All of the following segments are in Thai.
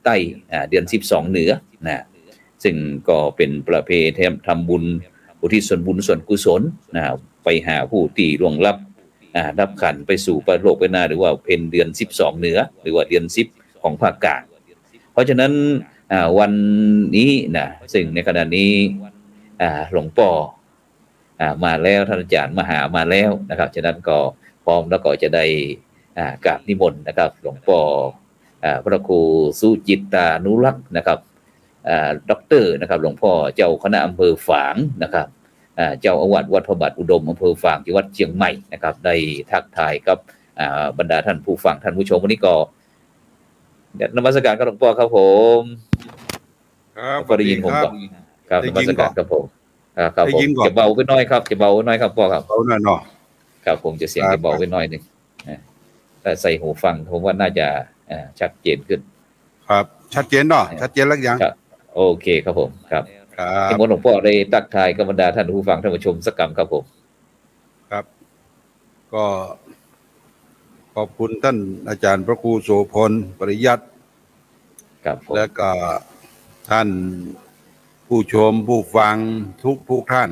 ใต้เดือน12เหนือนะซึ่งก็เป็นประเพณีทำบุญอุทิศส่วนบุญส่วนกุศลนะไปหาผู้ที่ล่วงลับรับขันไปสู่ปรโลกไปหน้าหรือว่าเป็นเดือน12เหนือหรือว่าเดือน10ของภาคกลางเพราะฉะนั้นวันนี้นะซึ่งในขณะนี้หลวงพ่อมาแล้วท่านอาจารย์มหามาแล้วนะครับฉะนั้นก็พร้อมแล้วก็จะได้กราบนิมนต์นะครับหลวงพ่อพระครูสุจิตตานุรักษ์นะครับด็อกเตอร์นะครับหลวงพ่อเจ้าคณะอำเภอฝางนะครับเจ้าอาวาสวัดพระบาทอุดมอำเภอฝางจังหวัดเชียงใหม่นะครับได้ทักทายกับบรรดาท่านผู้ฟังท่านผู้ชมวันนี้ก็นมัสการครับหลวงพ่อครับผมครับก็ได้ยินผมก่อนครับนมัสการครับผมครับผมจะเบาไปน้อยครับจะเบาไปน้อยครับพ่อครับเบาหน่อยเนาะครับผมจะเสียงจะเบาไปน้อยนึงแต่ใส่หูฟังผมว่าน่าจะชัดเจนขึ้นครับชัดเจนเนาะชัดเจนแล้วยังโอเคครับผมครับที่หลวงพ่อได้ตักทายกับบรรดาท่านผู้ฟังท่านผู้ชมสักคำครับผมครับก็ขอบคุณท่านอาจารย์พระครูโสพลปริยัติครับและก็ท่านผู้ชมผู้ฟังทุกท่าน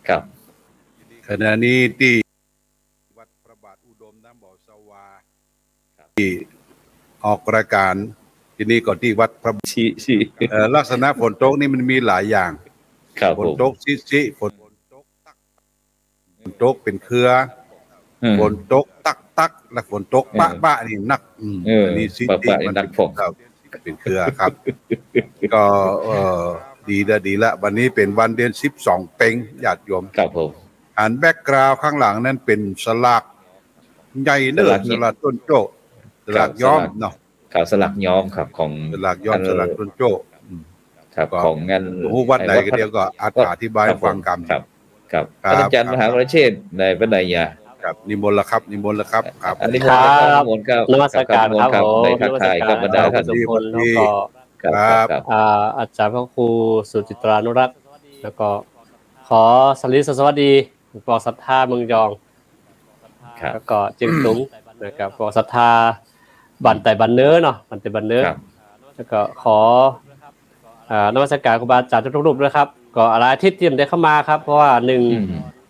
ครับขณะนี้ที่วัดพระบาทอุดมน้ำบ่อสวาที่ออกรายการที่นี่ก็ที่วัดพระลักษณะฝนตกนี่มันมีหลายอย่างฝนตกซิฝนตกตักฝนตกเป็นเครือฝนตกตักและฝนตกปะนี่นักอันนี้ซิมันนักฝนเป็นเครือครับก็ดีละวันนี้เป็นวันเดือน12เป็งญาติโยมครับผมอันแบ็คกราวด์ข้างหลังนั้นเป็นสลักใหญ่เด้อสลักต้นโจ้สลักย้อมเนาะครับสลักย้อมครับของสลักย้อมสลักต้นโจ้ครับของงานผู้วัดใดก็เดียวก็อธิบายฟังกรรมครับอาจารย์มหาวรเชษฐ์ในปัญญาครับนิมนต์ละครับนิมนต์ละครับครับนิมนต์ครับนมัสการครับในทักทายกับบรรดาท่านทุกคนแล้วก็อาจารย์พระครูสุจิตรานุรักษ์แล้วก็ขอสวัสดีปอศรัทธาเมืองยองแล้วก็เจียงตุงนะครับปอศรัทธาบันไต่บันเนื้อเนาะบันไต่บันเนื้อแล้วก็ขอนมัสการครูบาอาจารย์ทุกรูปด้วยครับก็อะไรที่เตรียมได้เข้ามาครับเพราะว่า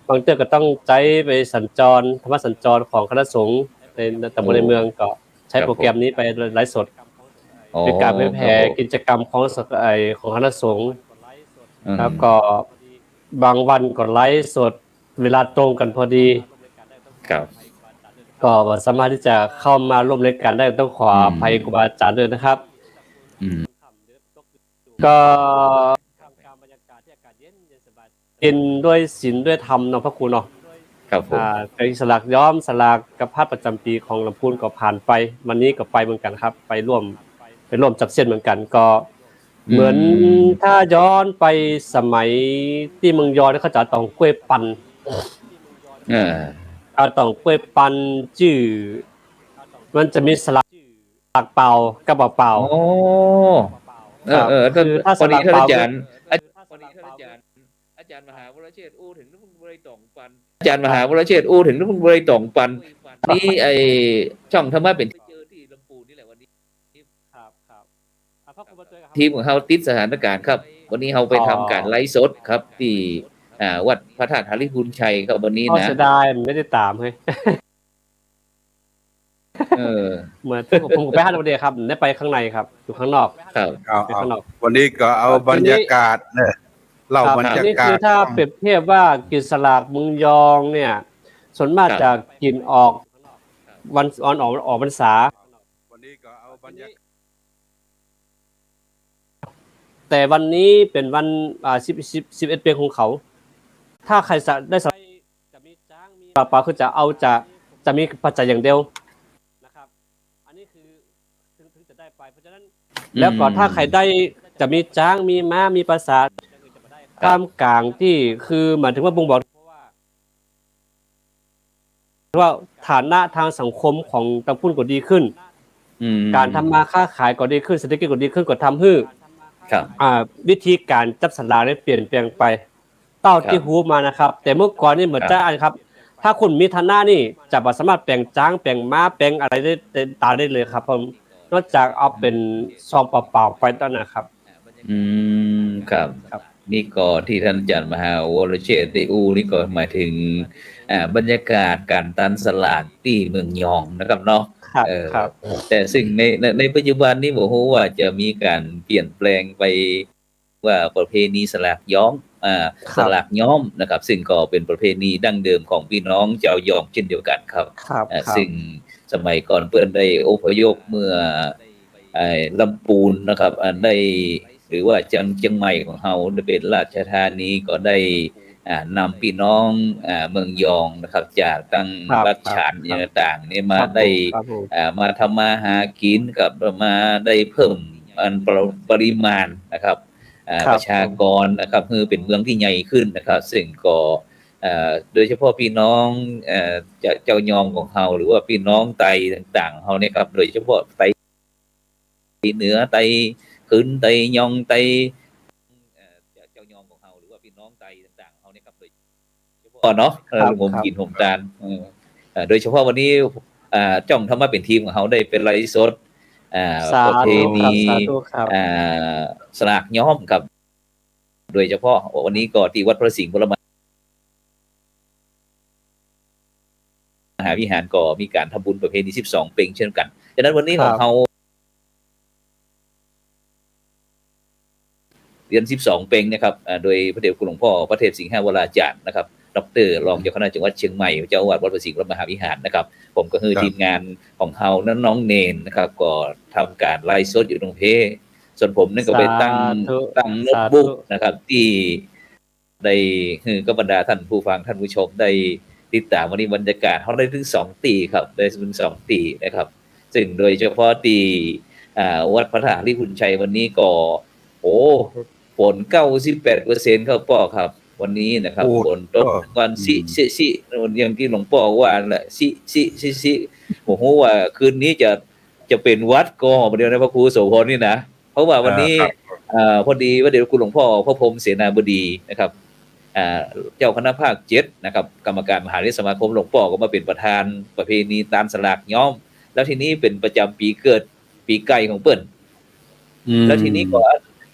บางเตื้อก็ต้องใช้ไปสัญจรธรรมสัญจรของคณะสงฆ์ในตำบลในเมืองก็ใช้โปรแกรมนี้ไปไลฟ์สดเป็นการเผยแผ่กิจกรรมของคณะสงฆ์แล้วก็บางวันก็ไลฟ์สดเวลาตรงกันพอดีครับก็สามารถที่จะเข้ามาร่วมรายการได้ต้องขออภัยครูบาอาจารย์ด้วยนะครับก็กินด้วยศีลด้วยธรรมเนาะพระครูเนาะครับผมเป็นสลากย้อมสลากกระพัดประจำปีของลำพูนก็ผ่านไปวันนี้ก็ไปเหมือนกันครับไปร่วมจับเส้นเหมือนกันก็เหมือนถ้าย้อนไปสมัยที่เมืองยอเขาจะต้องกล้วยปั่นต้องกล้วยปั่นชื่อมันจะมีสลากเป่ากระเป๋าคือถ้าสลากเป่าอาจารย์มหาวรเชษฐ์อู้ถึงนึกบริตองปันอาจารย์มหาวรเชษฐ์อู้ถึงนึกบริตองปันนี่ไอช่องธรรมะเป็นที่เจอที่ลำพูนนี่แหละวันนี้ครับทีมของเราติดสถานการณ์ครับวันนี้เราไปทำการไลฟ์สดครับที่วัดพระธาตุหริพุนชัยครับวันนี้นะเสียดายไม่ได้ตามเฮ้ยเหมือนผมไปห้างวันเดียวครับได้ไปข้างในครับอยู่ข้างนอกครับวันนี้ก็เอาบรรยากาศเนี่ยเล่าบรรยากาศนี่คือถ้าเปรียบเทียบว่ากินสลากเมืองยองเนี่ยส่วนมากจะกินออกวันออกพรรษาวันนี้ก็เอาบรรยากาศแต่วันนี้เป็นวัน11 ปีของเขาถ้าใครได้สลากจะมีจ้างมีปลาคือจะมีปัจจัยอย่างเดียวนะครับอันนี้คือถึงจะได้ไปเพราะฉะนั้นแล้วก็ถ้าใครได้จะมีจ้างมีม้ามีปราสาทกล้ามกลางที่คือหมายถึงว่าบ่งบอกว่าฐานะทางสังคมของตำบลก็ดีขึ้นการทำมาค้าขายก็ดีขึ้นเศรษฐกิจก็ดีขึ้นก็ทำให้วิธีการจับสลากได้เปลี่ยนแปลงไปเต้าที่หูมานะครับแต่เมื่อก่อนนี่เหมือนจะครับถ้าคุณมีฐานะนี่จะสามารถแปลงจ้างแปลงม้าแปลงอะไรได้ตาได้เลยครับผม นอกจากเอาเป็นซองเปล่าๆไปแล้วนะครับ ครับ ครับ นี่ก็ที่ท่านอาจารย์มหาวรเชษฐ์ได้อู้นี่ก็หมายถึงบรรยากาศการตันสลากที่เมืองยองนะครับเนาะ ครับ เออ ครับ แต่ซึ่งในปัจจุบันนี้บอกว่าจะมีการเปลี่ยนแปลงไปว่าประเพณีสลากย้อมสลากย้อมนะครับ ซึ่งก็เป็นประเพณีดั้งเดิมของพี่น้องชาวยองเช่นเดียวกันครับ ครับครับ ซึ่งสมัยก่อนเปิ้นได้อพยพเมื่อลำพูนนะครับได้หรือว่าเชียงใหม่ของเฮาได้เป็นราชธานีก็ได้นำพี่น้องเมืองยองนะครับจากตั้ง ครับ รัฐฉานอย่างต่างๆนี่มา ครับ ได้ ครับผม มาทำมาหากินกับมาได้เพิ่มปริมาณนะครับ ครับ ประชากรนะครับคือเป็นเมืองที่ใหญ่ขึ้นนะครับ ซึ่งก็โดยเฉพาะพี่น้องเจ้ายองของเฮาหรือว่าพี่น้องไตต่างๆเฮาเนี่ยครับโดยเฉพาะไตเหนือไตขึ้นไตยองไตเจ้ายองของเฮาหรือว่าพี่น้องไตต่างๆเฮาเนี่ยครับโดยเฉพาะเนาะ ครับ ผมกินผมตาลโดยเฉพาะวันนี้จ้องทำมาเป็นทีมของเฮาได้เป็นไลฟ์สดสาประเพ ธุครั ณี บสาธุครับ สลากย้อมครับ โดยเฉพาะวันนี้ก็ที่วัดพระสิงห์พลมหาวิหารก็มีการทำบุญประเพณี12 เพ็งเช่นกันฉะนั้นวันนี้ของเราเรียน12 เพ็งนะครับโดยพระเดชคุณหลวงพ่อพระเทพสิงหวราจารย์นะครับดร.รองเจ้าคณะจังหวัดเชียงใหม่เจ้าอาวาสวัดพระสิงห์พลมหาวิหารนะครับผมก็คือทีมงานของเฮานั้นน้องเนนนะครับก็ทำการไลฟ์สดอยู่ตรงเพส่วนผมนั่นก็ไปตั้งโน้ตบุ๊กนะครับที่ได้คือก็บรรดาท่านผู้ฟังท่านผู้ชมได้ติดตามวันนี้บรรยากาศเขาได้ถึง2 ตีครับได้ถึง2 ตีนะครับซึ่งโดยเฉพาะที่วัดพระธาตุลิพุนชัยวันนี้ก็ฝน 98% ครับพ่อครับวันนี้นะครับฝนตกวันสิอย่างที่หลวงพ่อว่าแหละสิโอ้โหว่าคืนนี้จะเป็นวัดก็เดียวนะพระครูโสพลนี่นะเพราะว่าวันนี้พอดีว่าเดี๋ยวคุณหลวงพ่อพระพรหมเสนาบดีนะครับเจ้าคณะภาค7นะครับกรรมการมหาวิทยาลัยสมาคมหลวงพ่อก็มาเป็นประธานประเพณีตามสลากย้อมแล้วทีนี้เป็นประจำปีเกิดปีไก่ของเปิ้นแล้วทีนี้ก็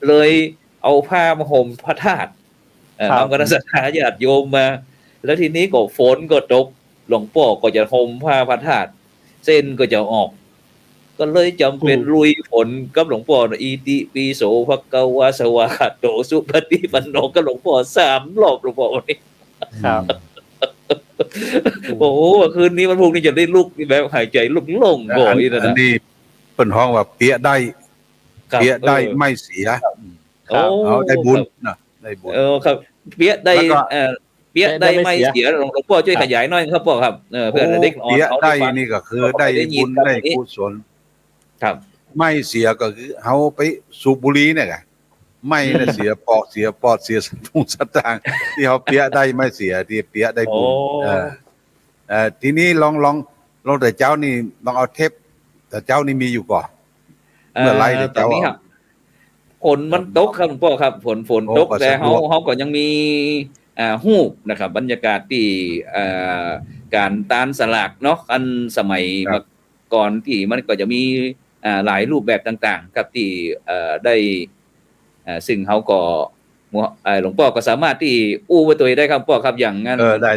เลยเอาผ้ามาห่มพระธาตุน้อมคณะสัตยาญาติโยมมาแล้วทีนี้ก็ฝนก็ตกหลวงพ่อก็จะห่มผ้าพระธาตุเส้นก็จะออกก็เลยจำเป็นลุยฝนกับหลวงพ่ออีติปิโสภควาสวากาโตสุปฏิปันโนกับหลวงพ่อ3 รอบหลวงพ่อนี่ครับ โอ้โหคืนนี้มันพวกนี้จะได้ลุกแบบหายใจลุกโล่งบ่อยนะอันนี้เปิ้นฮ้องว่าเปียได้ไม่เสียเอาได้บุญนะได้บุญครับเปียได้เปียได้ไม่เสียหลวงพ่อช่วยขยายหน่อยครับพ่อครับเพื่อเด็กอ่อนเปียได้นี่ก็คือได้บุญได้กุศลครับไม่เสียก็คือเฮาไปสูบบุหรี่เนี่ยไงไม่ได้เสียปอดเสียสตุ้งสตางค์ที่เฮาเปียได้ไม่เสียที่เปียได้บุญทีนี้ลองแต่เจ้านี่ลองเอาเทปแต่เจ้านี่มีอยู่ก่อนเมื่อไรแต่เจ้าฝนมันตกครับหลวงพ่อครับฝนตกแต่เฮาก็ยังมีฮู้นะครับบรรยากาศที่การตานสลากเนาะอันสมัยก่อนที่มันก็จะมีหลายรูปแบบต่างๆครับที่ได้ซึ่งเฮาก็หลวงพ่อก็สามารถที่อู้ไว้ตัวได้ครับพ่อครับอย่างงั้นได้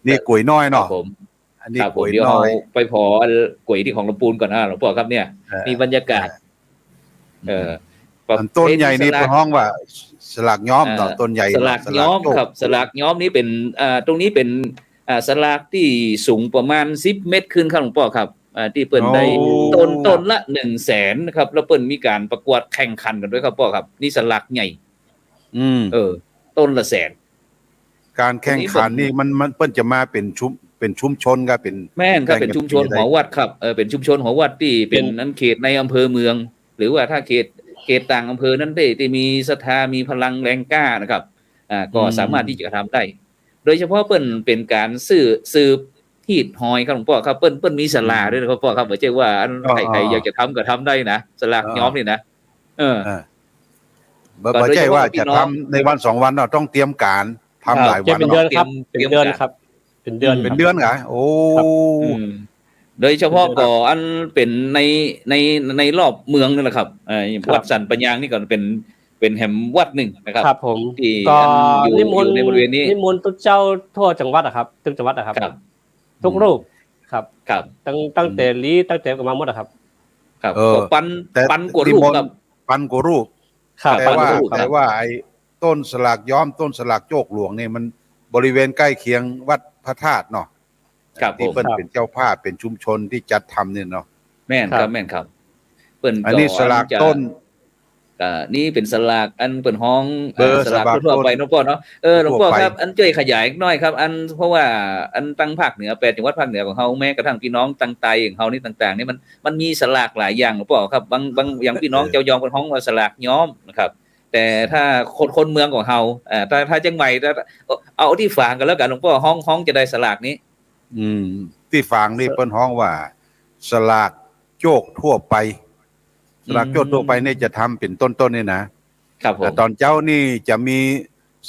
นี่ก๋วยน้อยเนาะผมอันนี้ก๋วยน้อยไปพอก๋วยที่ของหลวงปู่ก่อนหลวงพ่อครับเนี่ยมีบรรยากาศต้นใหญ่นี่เป็นห้องว่าสลากย้อมต่อต้นใหญ่สลากย้อมครับสลากย้อมนี้เป็นตรงนี้เป็นสลากที่สูงประมาณ10 เมตรขึ้นครับหลวงพ่อครับที่เปิ้นได้ต้นละ 100,000 นะครับแล้วเปิ้นมีการประกวดแข่งขันกันด้วยครับพ่อครับนี่สลากใหญ่ต้นละ100,000การแข่งขันนี่มันเปิ้นจะมาเป็นชุมชนก็เป็นแม่นครับเป็นชุมชนหอวัดครับเป็นชุมชนหอวัดที่เป็นนั้นเขตในอำเภอเมืองหรือว่าถ้าเขตต่างอำเภอนั้นได้ที่มีศรัทธามีพลังแรงกล้านะครับก็สามารถที่จะทำได้โดยเฉพาะเปิ้นเป็นการสืบฮีดหอยครับหลวงพ่อครับเปิ้นมีศาลาด้วยนะครับพ่อครับบ่ใช่ว่าใครอยากจะทำก็ทำได้นะสลากย้อมนี่นะบ่ใช่ว่าจะทำในวัน2 วันเนาะต้องเตรียมการทำหลายวัน เป็นเดือนครับเป็นเดือนเหรอโอ้ โดยเฉพาะก่ออันเป็นในในรอบเมืองนั่นแหละครับวัดสันปัญญางนี่ก็เป็นแห่งวัดหนึ่งนะครับ ครับผม ที่ ก็ อันอยู่ในบริเวณนี้ นิมนต์ทุกเจ้าทั่วจังหวัดอะครับทุกจังหวัดอะครับ ครับ ทุกรูปครับ ครับ ตั้งแต่ลีตั้งแต่กันมาหมดอะครับ ครับก็ปันกวดรูปครับ ปันกวดรูป ครับ แต่ว่า ปันกวดรูป แต่ว่าไอ้ต้นสลากย้อมต้นสลากโจกหลวงนี่มันบริเวณใกล้เคียงวัดพระธาตุเนาะ ครับผ ที่ ม เปิ้นเป็นเจ้าภาพเป็นชุมชนที่จัดทำเนี่ยเนาะ แม่นครับแม่นครับเปิ้น อันนี้สลากต้น นี่เป็นสลากอันเปิ้นห้อง เบอร์ สลาก สลาก ทั่วไป ต้น เนาะพ่อเนาะหลวงพ่อ ทั่วไป ครับอันช่วยขยายหน่อยครับอันเพราะว่าอันตั้งภาคเหนือ8จังหวัดภาคเหนือของเฮาแม้กระทั่งพี่น้องตั้งไตของเฮานี่ต่างๆนี่มันมีสลากหลายอย่างหลวงพ่อครับบางอย่างพี่น้องเจ้ายองเพิ่นฮ้องว่าสลากย้อมนะครับแต่ถ้าคนเมืองของเฮาถ้าจังใหม่เอาที่ฝางกันแล้วกันหลวงพ่อฮ้องจะได้สลากนี้ ที่ฟังนี่เปิ้นฮ้องว่า สลากโจกทั่วไป สลากโจกทั่วไปนี่จะทำเป็นต้นๆนี่นะครับ ผม แต่ตอนเจ้านี่จะมี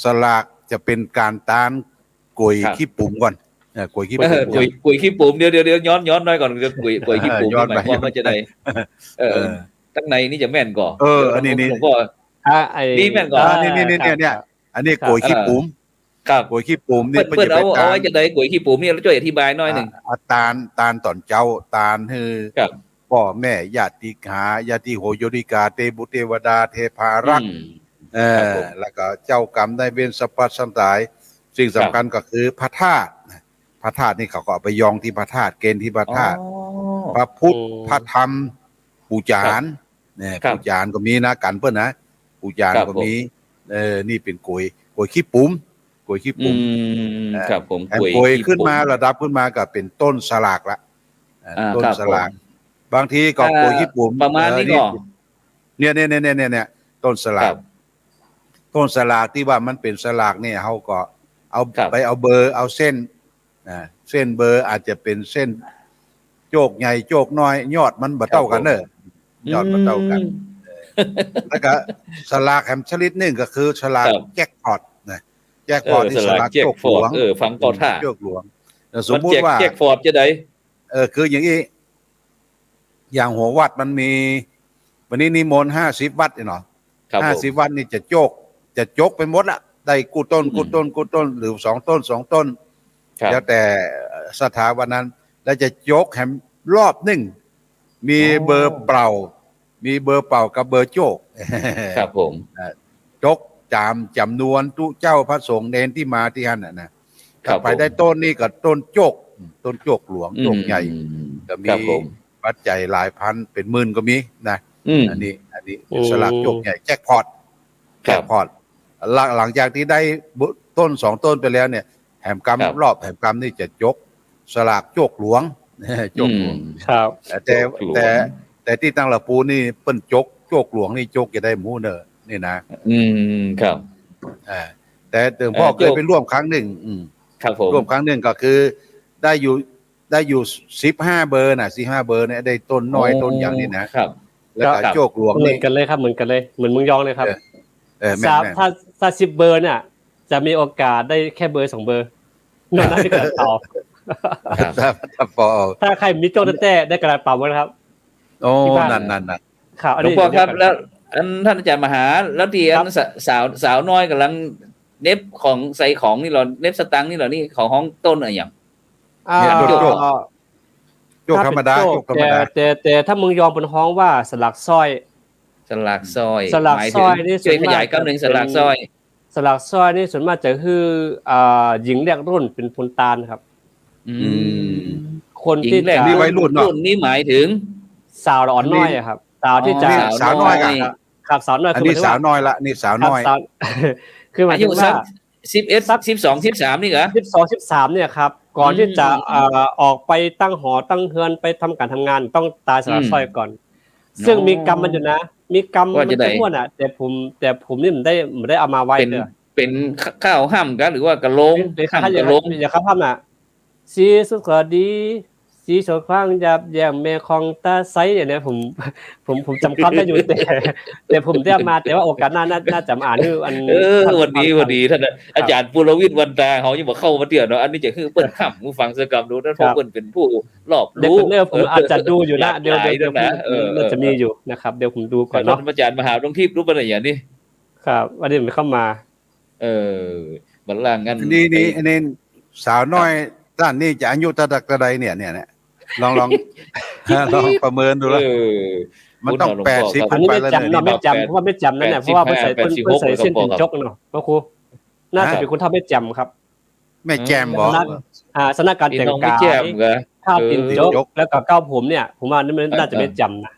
สลากจะเป็นการตานกุย ครับ ขี้ปุ่มก่อนกุยขี้ปุ่ม กุยขี้ปุ่มเดี๋ยวย้อนหน่อยก่อนจะกุยขี้ปุ่ม ย้อน หมาย ไป ความว่าจะได้ตั้งในนี่จะแม่นก่อน อันนี้ หลวงพ่อ นี่แม่นก่อน นี่เนี่ยอันนี้กุยขี้ปุ่ม ครับ กุยขี้ปุ่มนี่ เปิ้นเอาไว้จะได้กุยขี้ปุ่มนี่ช่วยอธิบายหน่อยหนึ่ง ตาลตอนเจ้าตาลคือ ครับ พ่อแม่ญาติกาญาติโหโยนิกาเตบุเทวดาเทพารักษ์ ครับผม แล้วก็เจ้ากรรมได้เว้นสรรพสัตว์หลายสิ่งสำคัญก็คือพระธาตุพระธาตุนี่เขาก็เอาไปยองที่พระธาตุเกณฑ์ที่พระธาตุพระพุทธพระธรรมปู่จานเนี่ย ครับ ปู่จานก็มีนะกันเพิ่นนะปู่จาน ครับ ก็ ผม มีนี่เป็นกุยขี้ปุ๋มกุยขี้ปุ๋ม ครับผม แอมกุยขึ้นมาระดับขึ้นมาก็เป็นต้นสลากละต้น ครับ สลาก ผม บางทีก็กุยขี้ปุ๋ม ประมาณนี้ก็ เนี่ยต้นสลา ครั ก บ ต้นสลากที่ว่ามันเป็นสลากเนี่ยเขาก็เอา ครับ ไปเอาเบอร์เอาเส้นเส้นเบอร์อาจจะเป็นเส้นโจกใหญ่โจกน้อยยอดมันบ่เท่ากันเนอะยอดบ่เท่ากัน แล้วก็สลากแหมชนิดหนึ่งก็คือสลาก ครับ แจ็คพอตนะแจ็คพอตนี่ ส ส ลาก ลาก แจ็ค โจก ฟ หล อร์ ว ด ง ฟังต่อท่า โจกหลวงแต่สมมุติว่า แจ็คฟอร์ดจะได้ คืออย่างนี้อย่างหัววัดมันมี วันนี้นิมนต์50 วัดเนาะ ครับผม 50 วัดนี่จะจกไปหมดละได้กูต้นหรือ2 ต้น 2 ต้น ครับ แล้วแต่สถาวันนั้น แล้วจะยกแหมรอบหนึ่งมีเบอร์เปล่า มีเบอร์เปล่ากับเบอร์โจก ครับผม จกจำนวนทุเจ้าพระสงฆ์เนนที่มาที่นั่นนะ ครั ถ้า บ ไปได้ต้นนี่กับต้นโจกหลวงโจกใหญ่ก็ ค มี รับผม ปัจจัยหลายพันเป็นหมื่นก็มีนะ อันนี้สลากโจกใหญ่แจ็คพอต ครั แจ็ บ คพอตหลังจากที่ได้ต้น2 ต้นไปแล้วเนี่ยแหมกรรม ครับ รอบแหมกรรมนี่จะยกสลากโจกหลวง โจกหลวง ครับ แต่ โจกหลวง แต่ที่ตั้งหลักปูนี่เปิ้นโจกหลวงนี่โจกจะได้หมูเนอนี่นะ ครับ แต่พ่อเคย โจก ไปร่วมครั้งหนึ่ง ครับผม ร่วมครั้งหนึ่งก็คือได้อยู่15 เบอร์น่ะ15 เบอร์เนี่ยได้ต้นน้อยต้นอย่างนี้นะครับ แล้วก็ ครับ โจกหลวง เหมือ นี่ นกันเลยครับเหมือนกันเลยเหมือนเมืองยองเลยครับ แม่ ถ้า10 เบอร์เนี่ยจะมีโอกาสได้แค่เบอร์2 เบอร์นอกนั้นได้กระดาษเปล่า ครับ ถ้าพอ ถ้าใครมีโจทย์แต้ได้กระดาษเปล่าหมดครับ โอ้ ที่บ้าน นั่น ข่าวอัน หลวง นี้ พ่อครับแล้วอันท่านอาจารย์มหาแล้วที่อันสาวน้อยกำลังเน็บของใส่ของนี่เหราเน็บสตังค์นี่เหรานี่ของห้องต้นอะไรอย่าง เนี่ยโจก อ่า โจกธรรมดา ถ้ โจกธรรมดา แต่ถ้าเมืองยองเป็นฮ้องว่าสลักสร้อย สลากซอย สลาก หมาย ซ ถึง อยนี่ส่ ช่ว วย น ข มาก ยายคำหนึ่ง จะ ส เป็น ลากซอย สลักสร้อยนี่ส่วนมากจะคือหญิงแรกรุ่นเป็นพลตาลครับ คน หญิ ที่ งแรก จะ นี่วัยรุ่นเนอะ นี่หมายถึง สาวอ่อนน้อยอะครับสาวที่จะ นี่สาวน้อยอะ ครับสาวน้อย อันนี้สาวน้อยละนี่สาวน้อย ครับสาว คือหมาย อา ถึ ยุ ง สั ว่าก 11 12 13นี่เหรอ 12 13เนี่ยครับก่อนที่จะออกไปตั้งหอตั้งเฮือนไปทำการทำงานต้องตายสลักสร้อยก่อน ซึ่งมีกรรมมันอยู่นะ มีกรรม ว่า มัน จะได้ จะม่วนอ่ะแต่ผมนี่ไม่ได้เอามาไว้ เป็น เด้อ เป็นข้าวห้ามกันหรือว่ากระโลง เป็น ห้าม ข้าอก ระโลง ย่าข้าพามน่ะสีสุขดี สีสดขวางยับแย้มแม่ของตาไซอย่างเนี้ยผมจำคำได้อยู่แต่ผมได้มาแต่ว่าโอกาสหน้าน่าจะมาอ่านคืออันวันนี้ท่านอาจารย์ปุรวิทย์วันตาเขายังบอกเข้ามาเดี๋ยวเนาะอันนี้จะคือเปิ้นค่ำผู้ฟังสกรรมดูนั่นเพราะเปิ้นเป็นผู้รอบรู้ เดี๋ยวผมอาจจะดูอยู่นะเดี๋ยวน่าจะมีอยู่นะครับเดี๋ยวผมดูก่อนเนาะอาจารย์มหาดวงทิพย์รู้ป่ะอย่างนี้ครับวันนี้ผมเข้ามาบัลลังก์งั้นนี่อันนี้สาวน้อยด้านนี้จะอายุตะใดเนี่ยลองประเมินดูแล้วมันต้อง80อันนี้ไม่จำเนาะไม่จำเพราะว่าไม่จำนั่นแหละเพราะว่าเพิ่นใส่เส้นติ่นจกเนาะก็ครูน่าจะเป็นคนทำไม่จำครับไม่แจมบ่สถานการณ์แต่งกายท่าติ่นจกแล้วก็ก้าวผมเนี่ยผมว่านี่มันน่าจะไม่จำนะ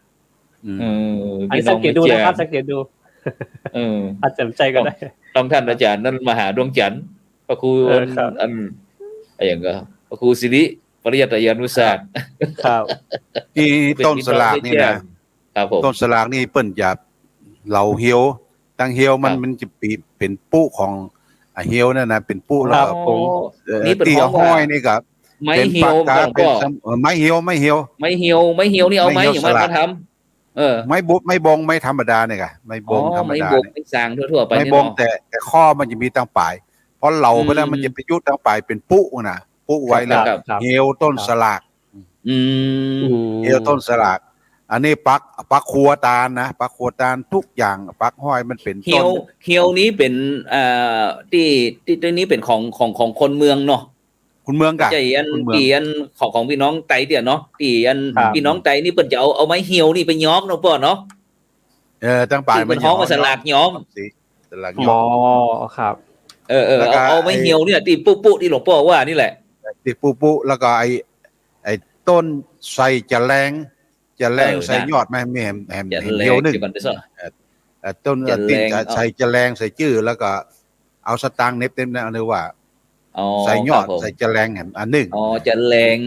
อันนี้สังเกตดูนะครับสังเกตดูอาจจะใจก็ได้ต้องท่านอาจารย์นั่นมหาดวงจันทร์พระครูอันอย่างก็พระครูศิริปริยัติยานุศาสตร์ครับที่ต้นสลากนี่นะครับผมต้นสลากนี่เปิ้นจะเหล่าเหี่ยวตั้งเหี่ยวมันจะเป็นปุ๊ของเหี่ยวนั่นนะเป็นปุ๊แล้วนี่เป็นห้อยนี่ครับไม้เหี่ยวก็ไม้เหี่ยวนี่เอาไม้อย่างมาทำไม่บงไม่ธรรมดาเนี่ยค่ะไม่บงธรรมดาไม่สางทั่วๆไปไม่บงแต่ข้อมันจะมีตั้งปลายเพราะเราไปแล้วมันจะไปยุดตั้งปลายเป็นปุ๊นะปุ๊ไว้แล้วเหี่ยวต้นสลากเหี่ยวต้นสลากอันนี้ปักครัวตาลนะปักครัวตาลทุกอย่างปักห้อยมันเป็นต้นเหี่ยวนี้เป็นที่นี้เป็นของคนเมืองเนาะคุณเมืองกะใจอันตีอันของพี่น้องไตเดี๋ยวเนาะตีอันพี่น้องไตนี่เปิ้นจะเอาไม้เหี่ยวนี่ไปย้อมเนาะป่อเนาะตั้งปลายมันฮ้องมาสลากย้อมสลากย้อมครับเอาไม้เหี่ยวเนี่ยตีปุ๊ที่หลวงพ่อว่านี่แหละตีปุ๊แล้วก็ไอ้ต้นใส่จะแรงใส่ยอดแม่แหมเหี่ยวนึงต้นตีใส่จะแรงใส่จื้อแล้วก็เอาสตางค์เน็บเต็มนะนึกว่าใส่ยอดใส่จะแรงแหมอันนึงจะแรง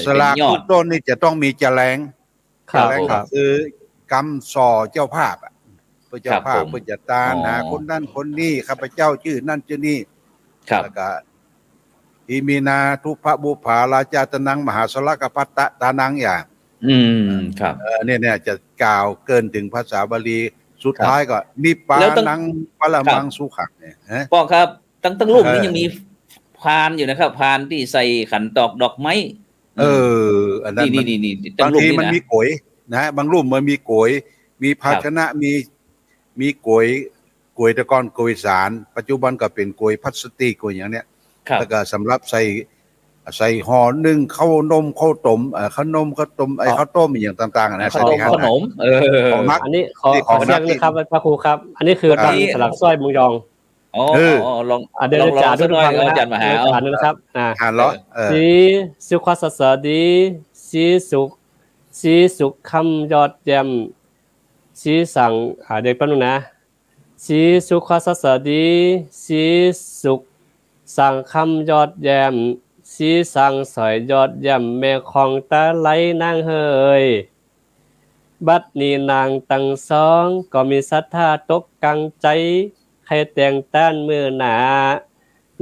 สลากทุกต้นนี่จะต้องมีจะแรงคือกำส่อเจ้าภาพพระเจ้าภาพผู้จัดการหาคนนั่นคนนี้ข้าพเจ้าชื่อนั่นชื่อนี่แล้วก็อิมินาทุพบุภาราชาตนังมหาสลกปัตตะตานังอย่างครับเนี่ยจะกล่าวเกินถึงภาษาบาลีสุดท้ายก็นิปานังปรมังสุขังเนี่ยป้อครับตั้งรูปนี้ยังมีพานอยู่นะครับพานที่ใส่ขันตอกดอกไม้อันนั้นบางทีมันมีโกยนะบางรูปมันมีโกยมีภาชนะมีโกยตะกอนโกยสารปัจจุบันก็เป็นโกยพลาสติกโกยอย่างเนี้ยแล้วก็สำหรับใส่ห่อนึ่งข้าวนมข้าวต้มข้าวนมข้าวต้มข้าวต้มอย่างต่างๆนะขนมอันนี้ขอเรียกนะครับพระครูครับอันนี้คือการสลักสร้อยมุงยองลองเดินจ่าด้วยฟังอาจารย์มหานะครับเหรอสีสุขสัสดีสีสุขคำยอดแจ่มสีสั่งเด็กแป๊บนึงนะสีสุขสัสดีสีสุขสั่งคำยอดแจ่มสีสั่งสอยยอดแจ่มแม่ของตาไหลนางเฮยบัดนี้นางตั้งสองก็มีศรัทธาตกกังใจให้แต่งต้านมือหนา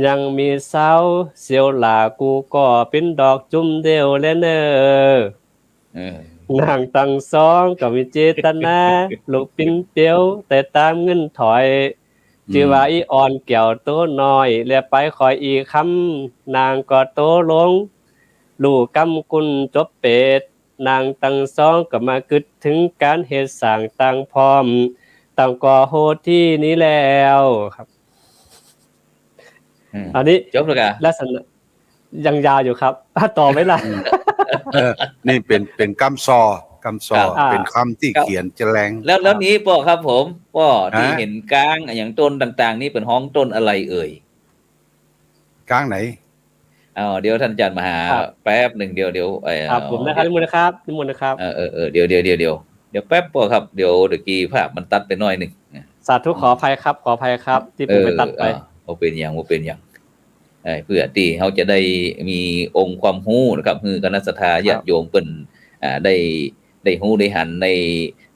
ยังมีเศร้าเสียวหลากูก็เป็นดอกจุ่มเดียวแล้วเนอนางตั้งสองก็มีเจตนาลูกปิ้นเปียวแต่ตามเงินถอยชื่อว่าอีอ่อนแก้วโตน้อยและไปคอยอีคำนางก็โตลงลูกกำกุลจบเป็ดนางตั้งสองก็มากึดถึงการเฮ็ดสร้างตั้งพร้อมตั้งก่อโหดที่นี้แล้วครับอันนี้จบแล้วกันลักษณะยังยาวอยู่ครับต่อไหมล่ะนี่เป็นคำซอเป็นคำที่เขียนจะแรงแล้วนี้ป่อครับผมป่อที่เห็นก้างอย่างต้นต่างๆนี่เป็นห้องต้นอะไรเอ่ยก้างไหนเดี๋ยวท่านอาจารย์มหาแป๊บหนึ่งเดี๋ยวผมนะครับนิมนต์นะครับเดี๋ยวแป๊บป่อครับเดี๋ยวกี้ภาพมันตัดไปหน่อยหนึ่งสาธุขออภัยครับที่ผมไปตัดไปเป็นอย่างเพื่อที่เขาจะได้มีองค์ความรู้นะครับคือคณะศรัทธาญาติโยมเปิ้นได้รู้ได้หันใน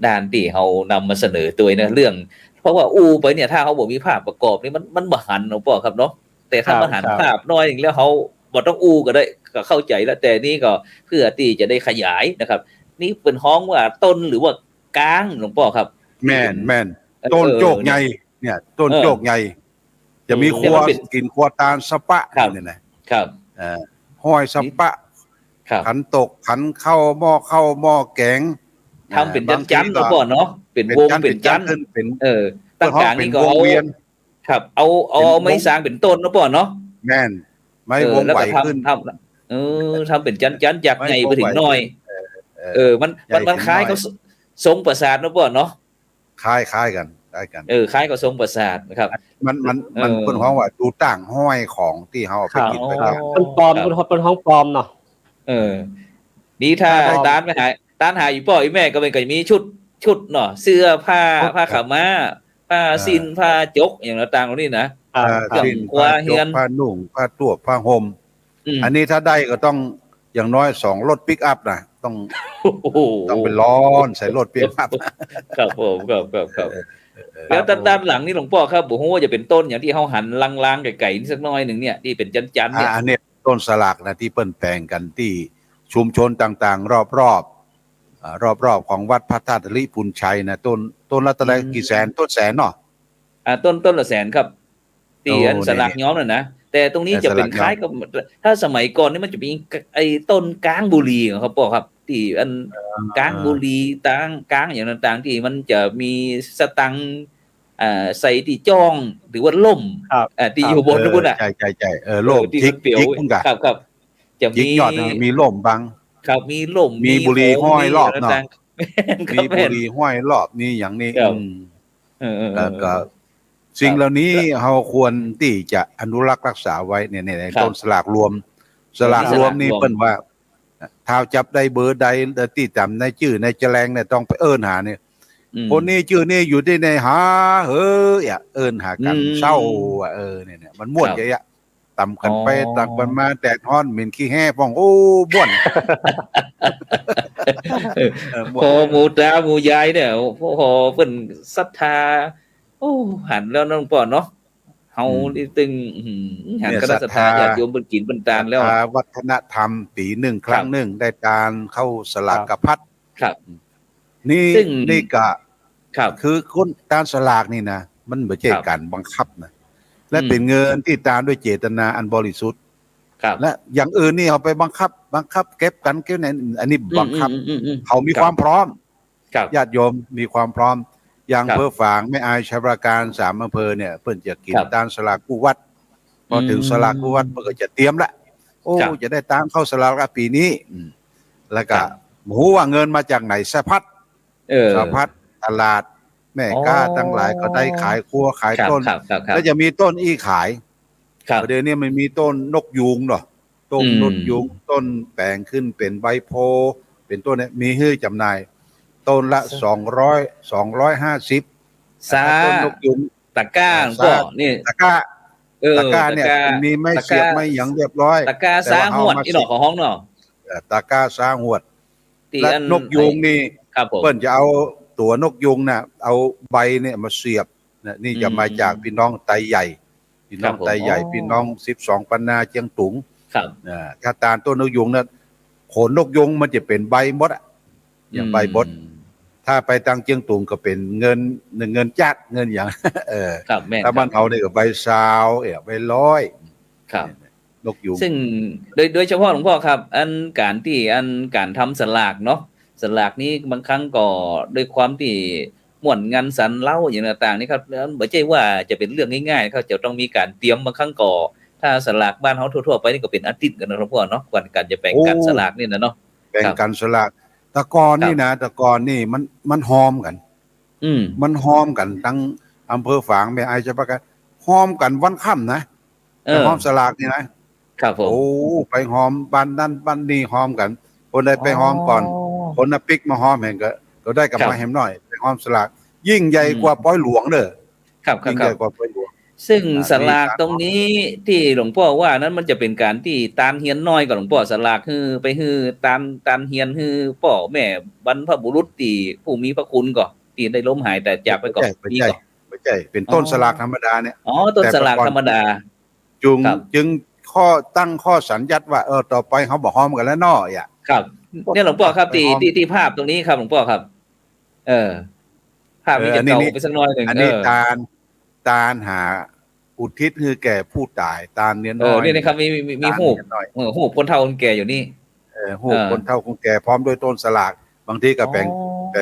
ด้านที่เขานำมาเสนอตัวนะเรื่องเพราะว่าไปเนี่ยถ้าเขาบอกมีภาพประกอบนี่มันบ่หันเนาะป่อครับเนาะแต่ถ้ามันหันภาพน้อยอย่างแล้วเขาบ่ต้องก็ได้ ก็เข้าใจแล้วแต่นี่ก็เพื่อที่จะได้ขยายนะครับ นี่เป็นห้องว่าต้นหรือว่ากลางหลวงพ่อครับ แม่นต้นโจกใหญ่เนี่ยต้นโจกใหญ่จะมีครัวกินครัวตาลสปะเนี่ยนะครับห้อยสปะขันตกขันเข้าหม้อแกงทำเป็นจันหลวงพ่อเนาะเป็นวงเป็นจันเป็นตั้งกลางนี่ก็เอาครับเอาไม้สร้างเป็นต้นหลวงพ่อเนาะแม่นไม้วงไหวขึ้นทำเป็นจันจากใหญ่ไปถึงน้อยมันคล้ายเขาทรงปราสาทหลวงพ่อเนาะคล้ายกันคล้ายกับทรงปราสาทนะครับมันเป็นห้องว่าดูต่างห้อยของที่เขาไปกินไปกันเป็นปลอมเป็นห้องปลอมเนาะนี่ถ้าต้านหาอยู่พ่ออีแม่ก็เป็นก็มีชุดเนาะเสื้อผ้าขาวม้าผ้าสิ้นผ้าจกอย่างต่างๆเหล่านี้นะสิ้นผ้าจกผ้านุ่งผ้าตัวผ้าห่มอันนี้ถ้าได้ก็ต้องอย่างน้อย2รถปิกอัพนะต้องเป็นล้อนใส่รถปิกอัพครับผมครับแล้วด้านหลังนี่หลวงพ่อครับผมว่าจะเป็นต้นอย่างที่เขาหันลังๆไก่ๆนี่สักน้อยหนึ่งเนี่ยที่เป็นจันเนี่ยอันนี้ต้นสลากนะที่เปิ้นแปลงกันที่ชุมชนต่างๆรอบของวัดพระธาตุลิพุนชัยนะต้นละตะไลกี่แสนต้นแสนเนาะต้นละแสนครับตีอันสลากย้อมน่ะนะแต่ตรงนี้จะเป็นคล้ายกับถ้าสมัยก่อนนี่มันจะมีไอ้ต้นก้างบุรีครับพ่อครับที่อันก้างบุรีก้างอย่างต่างๆที่มันจะมีสตังใส่ที่จ้องหรือว่าล่มที่อยู่บนนู้นอ่ะใช่ล่มที่เปียวครับจะมียอดมีล่มบังครับมีล่มมีบุรีห้อยรอบเนาะมีบุรีห้อยรอบนี่อย่างนี้แล้วก็สิ่งเหล่านี้เราควรที่จะอนุรักษ์รักษาไว้ในต้นสลากรวมนี่เปิ้นว่าถ้าจับได้เบอร์ใดที่จำในชื่อในแจลงเนี่ยต้องไปเอิ้นหาเนี่ยคนนี้ชื่อนี่อยู่ที่ในหาเอิ้นหากันเศร้าเนี่ยมันม่วนใจอะต่ำกันไปตักกันมาแดดฮ้อนเหม็นขี้แห้ป้องโอ้ม่วนพอหมูตาหมูยายเนี่ยพอเพิ่นศรัทธาหันแล้วน้องป่อเนาะเฮานี่ตึงหันคณะศรัทธาญาติโยมเพิ่นกินเพิ่นตามแล้ววัฒนธรรมปี1ครั้งนึงได้การเข้าสลากพัดครับนี่ก็คือคนตามสลากนี่นะมันบ่ใช่การบังคับนะและเป็นเงินที่ตามด้วยเจตนาอันบริสุทธิ์และอย่างอื่นนี่เอาไปบังคับเก็บกันอันนี้บังคับเขามีความพร้อมญาติโยมมีความพร้อมอย่างอำเภอฝางแม่อายชัยปราการ3อำเภอเนี่ยเพิ่นจะกินตามสลากกู้วัดพอถึงสลากกู้วัดเพิ่นก็จะเตรียมละจะได้ตามเข้าสลากปีนี้แล้วก็รู้ว่าเงินมาจากไหนสะพัดตลาดแม่ก้าทั้งหลายก็ได้ขายครัวขายต้นแล้วจะมีต้นขายประเดี๋ยวนี้มันมีต้นนกยูงเนาะต้นนกยูงต้นแปลงขึ้นเป็นใบโพเป็นต้นนี้มีให้จำหน่ายต้นละ250ต้นนกยูงตะก้าก็นี่ตะก้าเนี่ยมีไม่เสียบไม่หยังเรียบร้อยตะก้าสร้างหวดอีหนอกของห้องเนาะตะก้าสร้างหวดและนกยูงนี่เปิ้นจะเอาตัวนกยุงน่ะเอาใบเนี่ยมาเสียบนี่จะมาจากพี่น้องไตใหญ่พี่น้อง12ปันนาเจียงตุงถ้าตาลต้นนกยุงนั้นโขนนกยุงมันจะเป็นใบมดอย่างใบบดถ้าไปตังเจียงตุงก็เป็นเงินจัดเงินอย่างถ้าบ้านเขาเนี่ยก็ใบซาวใบร้อยนกยุงซึ่งโดยเฉพาะหลวงพ่อครับการทำสลากเนาะสลากนี้บางครั้งก็ด้วยความที่ม่วนงานสันเล่าอย่างต่างๆนี่ครับไม่ใช่ว่าจะเป็นเรื่องง่ายๆเขาจะต้องมีการเตรียมบางครั้งก็ถ้าสลากบ้านเขาทั่วๆไปนี่ก็เป็นอาทิตย์กันนะหลวงพ่อเนาะการจะแบ่งกันสลากนี่นะเนาะแบ่งกันสลากตะกอนนี่นะตะกอนนี่มันหอมกันมันหอมกันทั้งอำเภอฝางแม่อายชัยปราการหอมกันวันค่ำนะหอมสลากนี่นะครับผมไปหอมบ้านนั้นบ้านนี้หอมกันคนใดไปหอมก่อนคนน่ะปิกมาหอมแห่งก็ได้กลับมาแหมหน่อยไปหอมสลากยิ่งใหญ่กว่าป้อยหลวงเด้อยิ่งใหญ่กว่าป้อยหลวงซึ่งสลากตรงนี้ที่หลวงพ่อว่านั้นมันจะเป็นการที่ตานเฮียนน้อยกับหลวงพ่อสลากคือไปคือตานเฮียนคือพ่อแม่บรรพบุรุษที่ผู้มีพระคุณก็ที่ได้ล้มหายแต่จากไปก่อนไม่ใช่เป็นต้นสลากธรรมดาเนี่ยต้นสลากธรรมดาจึง ข้อตั้งข้อสัญญัติว่าต่อไปเขาบอกห้อมกันแล้วเนาะอ่ะ ครับเนี่ยหลวงพ่อครับที่ ไปห้อม ที่ภาพตรงนี้ครับหลวงพ่อครับ เออ ภาพนี้จะเก่าไปสักหน้อยหนึ่ง อันนี้ตาลหาอุทิศคือแก่ผู้ตายตาลเนี้ยน้อย นี่นะครับมีหูปหูปคนเฒ่าคนแก่อยู่นี่ หูปคนเฒ่าคนแก่พร้อมด้วยต้นสลากบางทีก็แบ่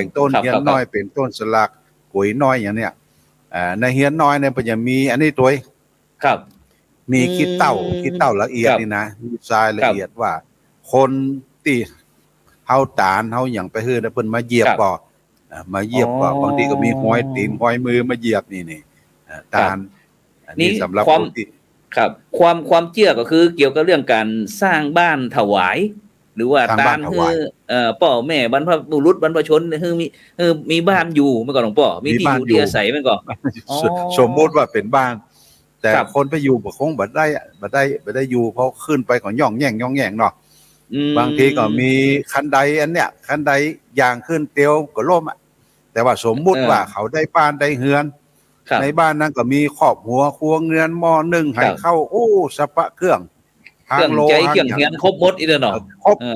งต้นเฮียนน้อยเป็นต้นสลากกุยน้อยอย่างเนี้ยในเฮียนน้อยเนี่ยมันจะมีอันนี้ตัว ครับ มีขี้เต้าละเอียดนี่นะมีทรายละเอียดว่า คนที่เฮาตาลเฮาอย่างไปเฮือนะเพิ่นมาเหยียบบ่มาเหยียบบ่บางทีก็มีห้อยตีนห้อยมือมาเหยียบนี่ตาลอันนี้สำหรับคนที่ ครับความเชื่อก็คือเกี่ยวกับเรื่องการสร้างบ้านถวาย หรือว่าตามคือพ่อแม่บรรพบุรุษบรรพชนคือมีบ้านอยู่เมื่อก่อนหลวงพ่อมีที่อยู่ที่อาศัยเมื่อก่อนสมมติว่าเป็นบ้านแต่คนไปอยู่บ่คงบ่ได้อยู่เพราะขึ้นไปของย่องแย่งเนาะบางทีก็มีคันไดอันเนี้ยคันไดอย่างขึ้นเตียวก็ล่มอ่ะแต่ว่าสมมุติว่าเขาได้บ้านได้เฮือนในบ้านนั้นก็มีครอบหัวครัวเรือนหม้อนึ่งให้เข้าสปะเครื่องใจเครื่องเฮียนครบหมดอีเด้อเนาะ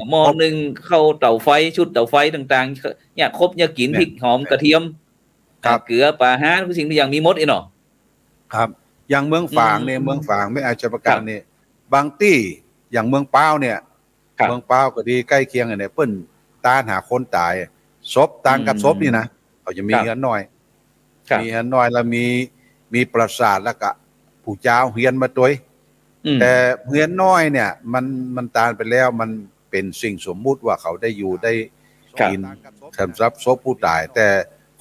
หม้อนึงเข้าเตาไฟชุดเตาไฟต่างๆเนี่ยครบเนี่ยกินพริกหอมกระเทียมเกลือปลาฮาทุกสิ่งทุกอย่างมีหมดอีเนาะครับอย่างเมืองฝางเนี่ยเมืองฝางไม่อาจจะประกันเนี่ยบางที่อย่างเมืองป้าวเนี่ยเมืองป้าวก็ดีใกล้เคียงเนี่ยเปิ้นตามหาคนตายศพต่างกับศพนี่นะเขาจะมีเฮือนน้อยมีเฮือนน้อยแล้วมีปราสาทแล้วก็ผู้เจ้าเฮียนมาตัวแต่เฮือนน้อยเนี่ยมันตายไปแล้วมันเป็นสิ่งสมมุติว่าเขาได้อยู่ได้กินสำหรับศพผู้ตายแต่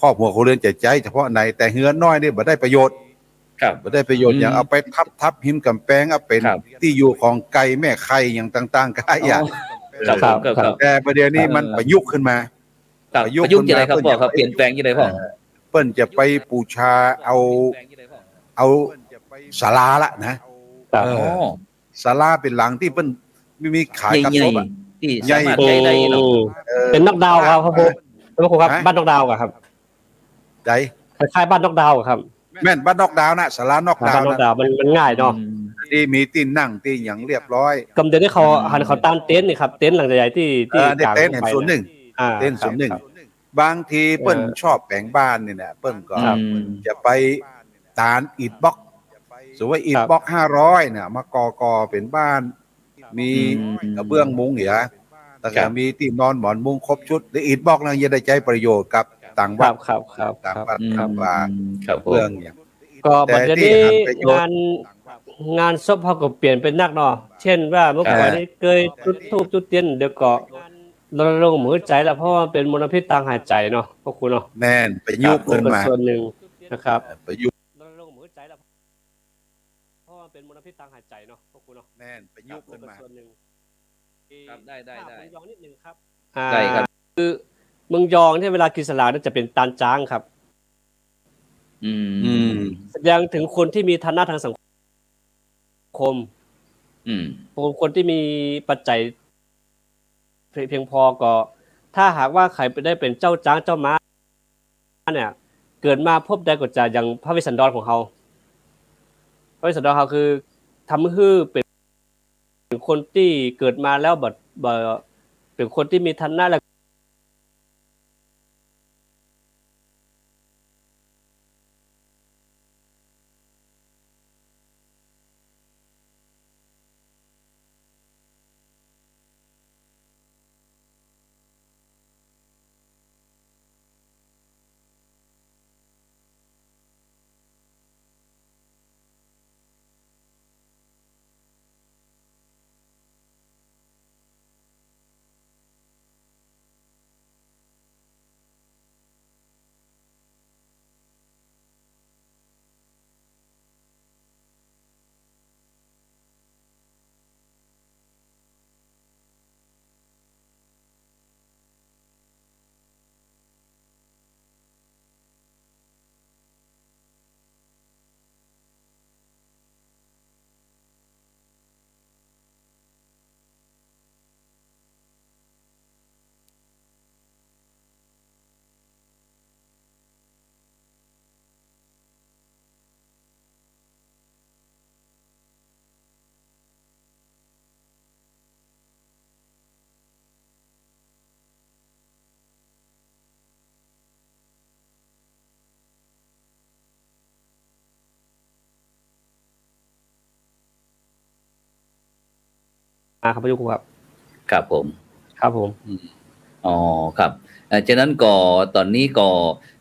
ครอบครัวเขาเรือนใจเฉพาะในแต่เฮือนน้อยนี่บ่ได้ประโยชน์บ่ได้ประโยชน์อย่างเอาไปทับหิมกำแพงเอาเป็นที่อยู่ของไก่แม่ไข่อย่างต่างๆก็อย่างแต่ประเดี๋ยวนี้มันประยุกต์ขึ้นมาประยุกต์ยังไงครับพ่อครับเปลี่ยนแปลงยังไงพ่อเปิ้นจะไปบูชาเอาศาลาละนะศาลาเป็นหลังที่เปิ้นมีขายกระสอบที่สามารถใช้ได้เนาะเป็นนอกดาวครับครับผมครับบ้านนอกดาวครับใจคล้ายๆบ้านนอกดาวครับแม่นบ้านนอกดาวนะศาลานอกดาวมันง่ายเนาะที่มีตีนนั่งตีอย่างเรียบร้อยกำเดือนที่เขาตั้งเต็นท์นี่ครับเต็นท์หลังใหญ่ๆที่เต็นท์แห่งส่วนหนึ่งเต็นท์ส่วนหนึ่งบางทีเปิ้นชอบแปลงบ้านนี่นะเปิ้นก็จะไปตานอิฐบล็อกสมมุติอิฐบล็อก500เนี่ยมาก่อเป็นบ้านมีกระเบื้องมุงเหรอแล้วก็มีที่นอนหมอนมุงครบชุดและอิฐบล็อกนั้นจะได้ใช้ประโยชน์กับต่างวัดต่างวัดว่าเบื้องอย่างก็บัดนี้งานศพเขาก็เปลี่ยนเป็นนักเนาะเช่นว่าเมื่อก่อนนี้เคยจุดธูปจุดเทียนเดี๋ยวก็รณรงค์หัวใจแล้วเพราะว่าเป็นมลพิษทางหายใจเนาะพวกคุณเนาะแม่นประยุกต์ขึ้นมาส่วนหนึ่งนะครับประยุกต์รณรงค์หัวใจแล้วเพราะว่าเป็นมลพิษทางหายใจเนาะพวกคุณเนาะแม่นประยุกต์ขึ้นมาส่วนหนึ่งครับได้เมืองยองนิดนึงครับได้ครับคือเมืองยองที่เวลากินสลากนั้นจะเป็นตาลจ้างครับแสดงถึงคนที่มีฐานะทางสังคมคนที่มีปัจจัยเพียงพอก็ถ้าหากว่าใครไปได้เป็นเจ้าจ้างเจ้าม้าเนี่ยเกิดมาพบได้ก็จะอย่างพระเวสสันดรของเขาพระเวสสันดรเขาคือทำให้เป็นคนที่เกิดมาแล้วเป็นคนที่มีฐานะและ ครับพระยุคครับ ครับผม ครับผม อ๋อครับฉะนั้นก็ตอนนี้ก็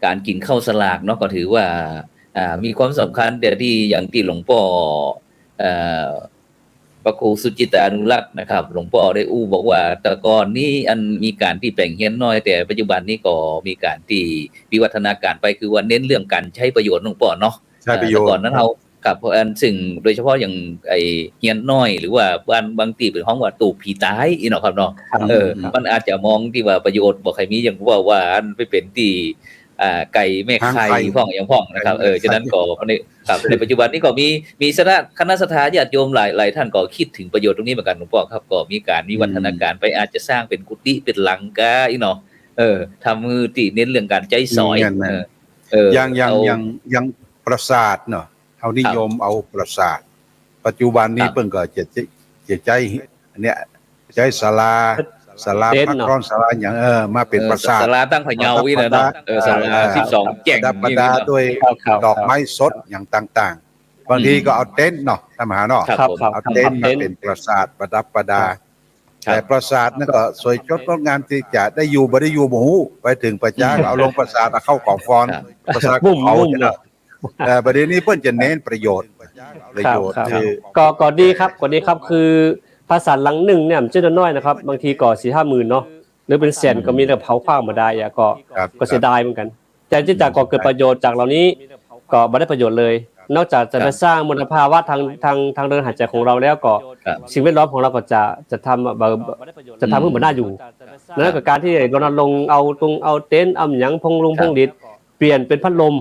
การกินข้าวสลากเนาะก็ถือว่ามีความสำคัญแต่ที่อย่างที่หลวงพ่อเอ่อพระครูสุจิตานุรักษ์นะครับหลวงพ่อได้บอกว่าแต่ก่อนนี้อันมีการที่แบ่งเฮียนน้อยแต่ปัจจุบันนี้ก็มีการที่วิวัฒนาการไปคือว่าเน้นเรื่องการใช้ประโยชน์หลวงพ่อเนาะ ใช้ประโยชน์ แต่ก่อนนั้นเรากับอันซึ่งโดยเฉพาะอย่างไอเฮียนน้อยหรือว่าบางตีเป็นห้องว่าตูบผีตายอีเนาะครับเนาะมันอาจจะมองที่ว่าประโยชน์บอกใครมีอย่างว่าอันไปเป็นที่ไก่แม่ไข่พ่องอย่างพ่องนะครับฉะนั้นก็ในปัจจุบันนี้ก็มีคณะสัทธาญาติโยมหลายท่านก็คิดถึงประโยชน์ตรงนี้เหมือนกันหลวงพ่อครับก็มีการวิวัฒนาการไปอาจจะสร้างเป็นกุฏิเป็นหลังกาอีเนาะทำมือตีเน้นเรื่องการใจสอยยังปราสาทเนาะเขานิยมเอาปราสาทปัจจุบันนี้เพิ่งก็จะใจอันเนี้ยใจศาลาพักร้อนศาลาอย่างมาเป็นปราสาทศาลาตั้งพะเยาวินะเนาะศาลา12แจ้งประดับด้วยดอกไม้สดอย่างต่างๆบางทีก็เอาเต็นท์เนาะทำหาเนาะเอาเต็นท์มาเป็นปราสาทประดับประดาแต่ปราสาทนั่นก็สวยงดงดงามที่จะได้อยู่บ่ได้อยู่บ่ฮู้ไปถึงประจ้าเอาลงปราสาทเอาเข้ากล่องฟอนปราสาทเขาแต่ประเด็นนี้เพิ่นจะเน้นประโยชน์คือก็ดีครับคือภาษาหลังหนึ่งเนี่ยมันจะน้อยนะครับบางทีก็ 4-5 หมื่นเนาะหรือเป็นแสนก็มีแต่เผาขว้างมาได้ก็เสียดายเหมือนกันแต่ที่จะก่อเกิดประโยชน์จากเหล่านี้ก็บ่ได้ประโยชน์เลยนอกจากจะไปสร้างมลภาวะทางเดินหายใจของเราแล้วก็สิ่งแวดล้อมของเราก็จะทำให้มันน่าอยู่นั่นก็การที่รณรงค์เอาเต็นท์เอาหยังพงดิษเปลี่ยนเป็นพัดลม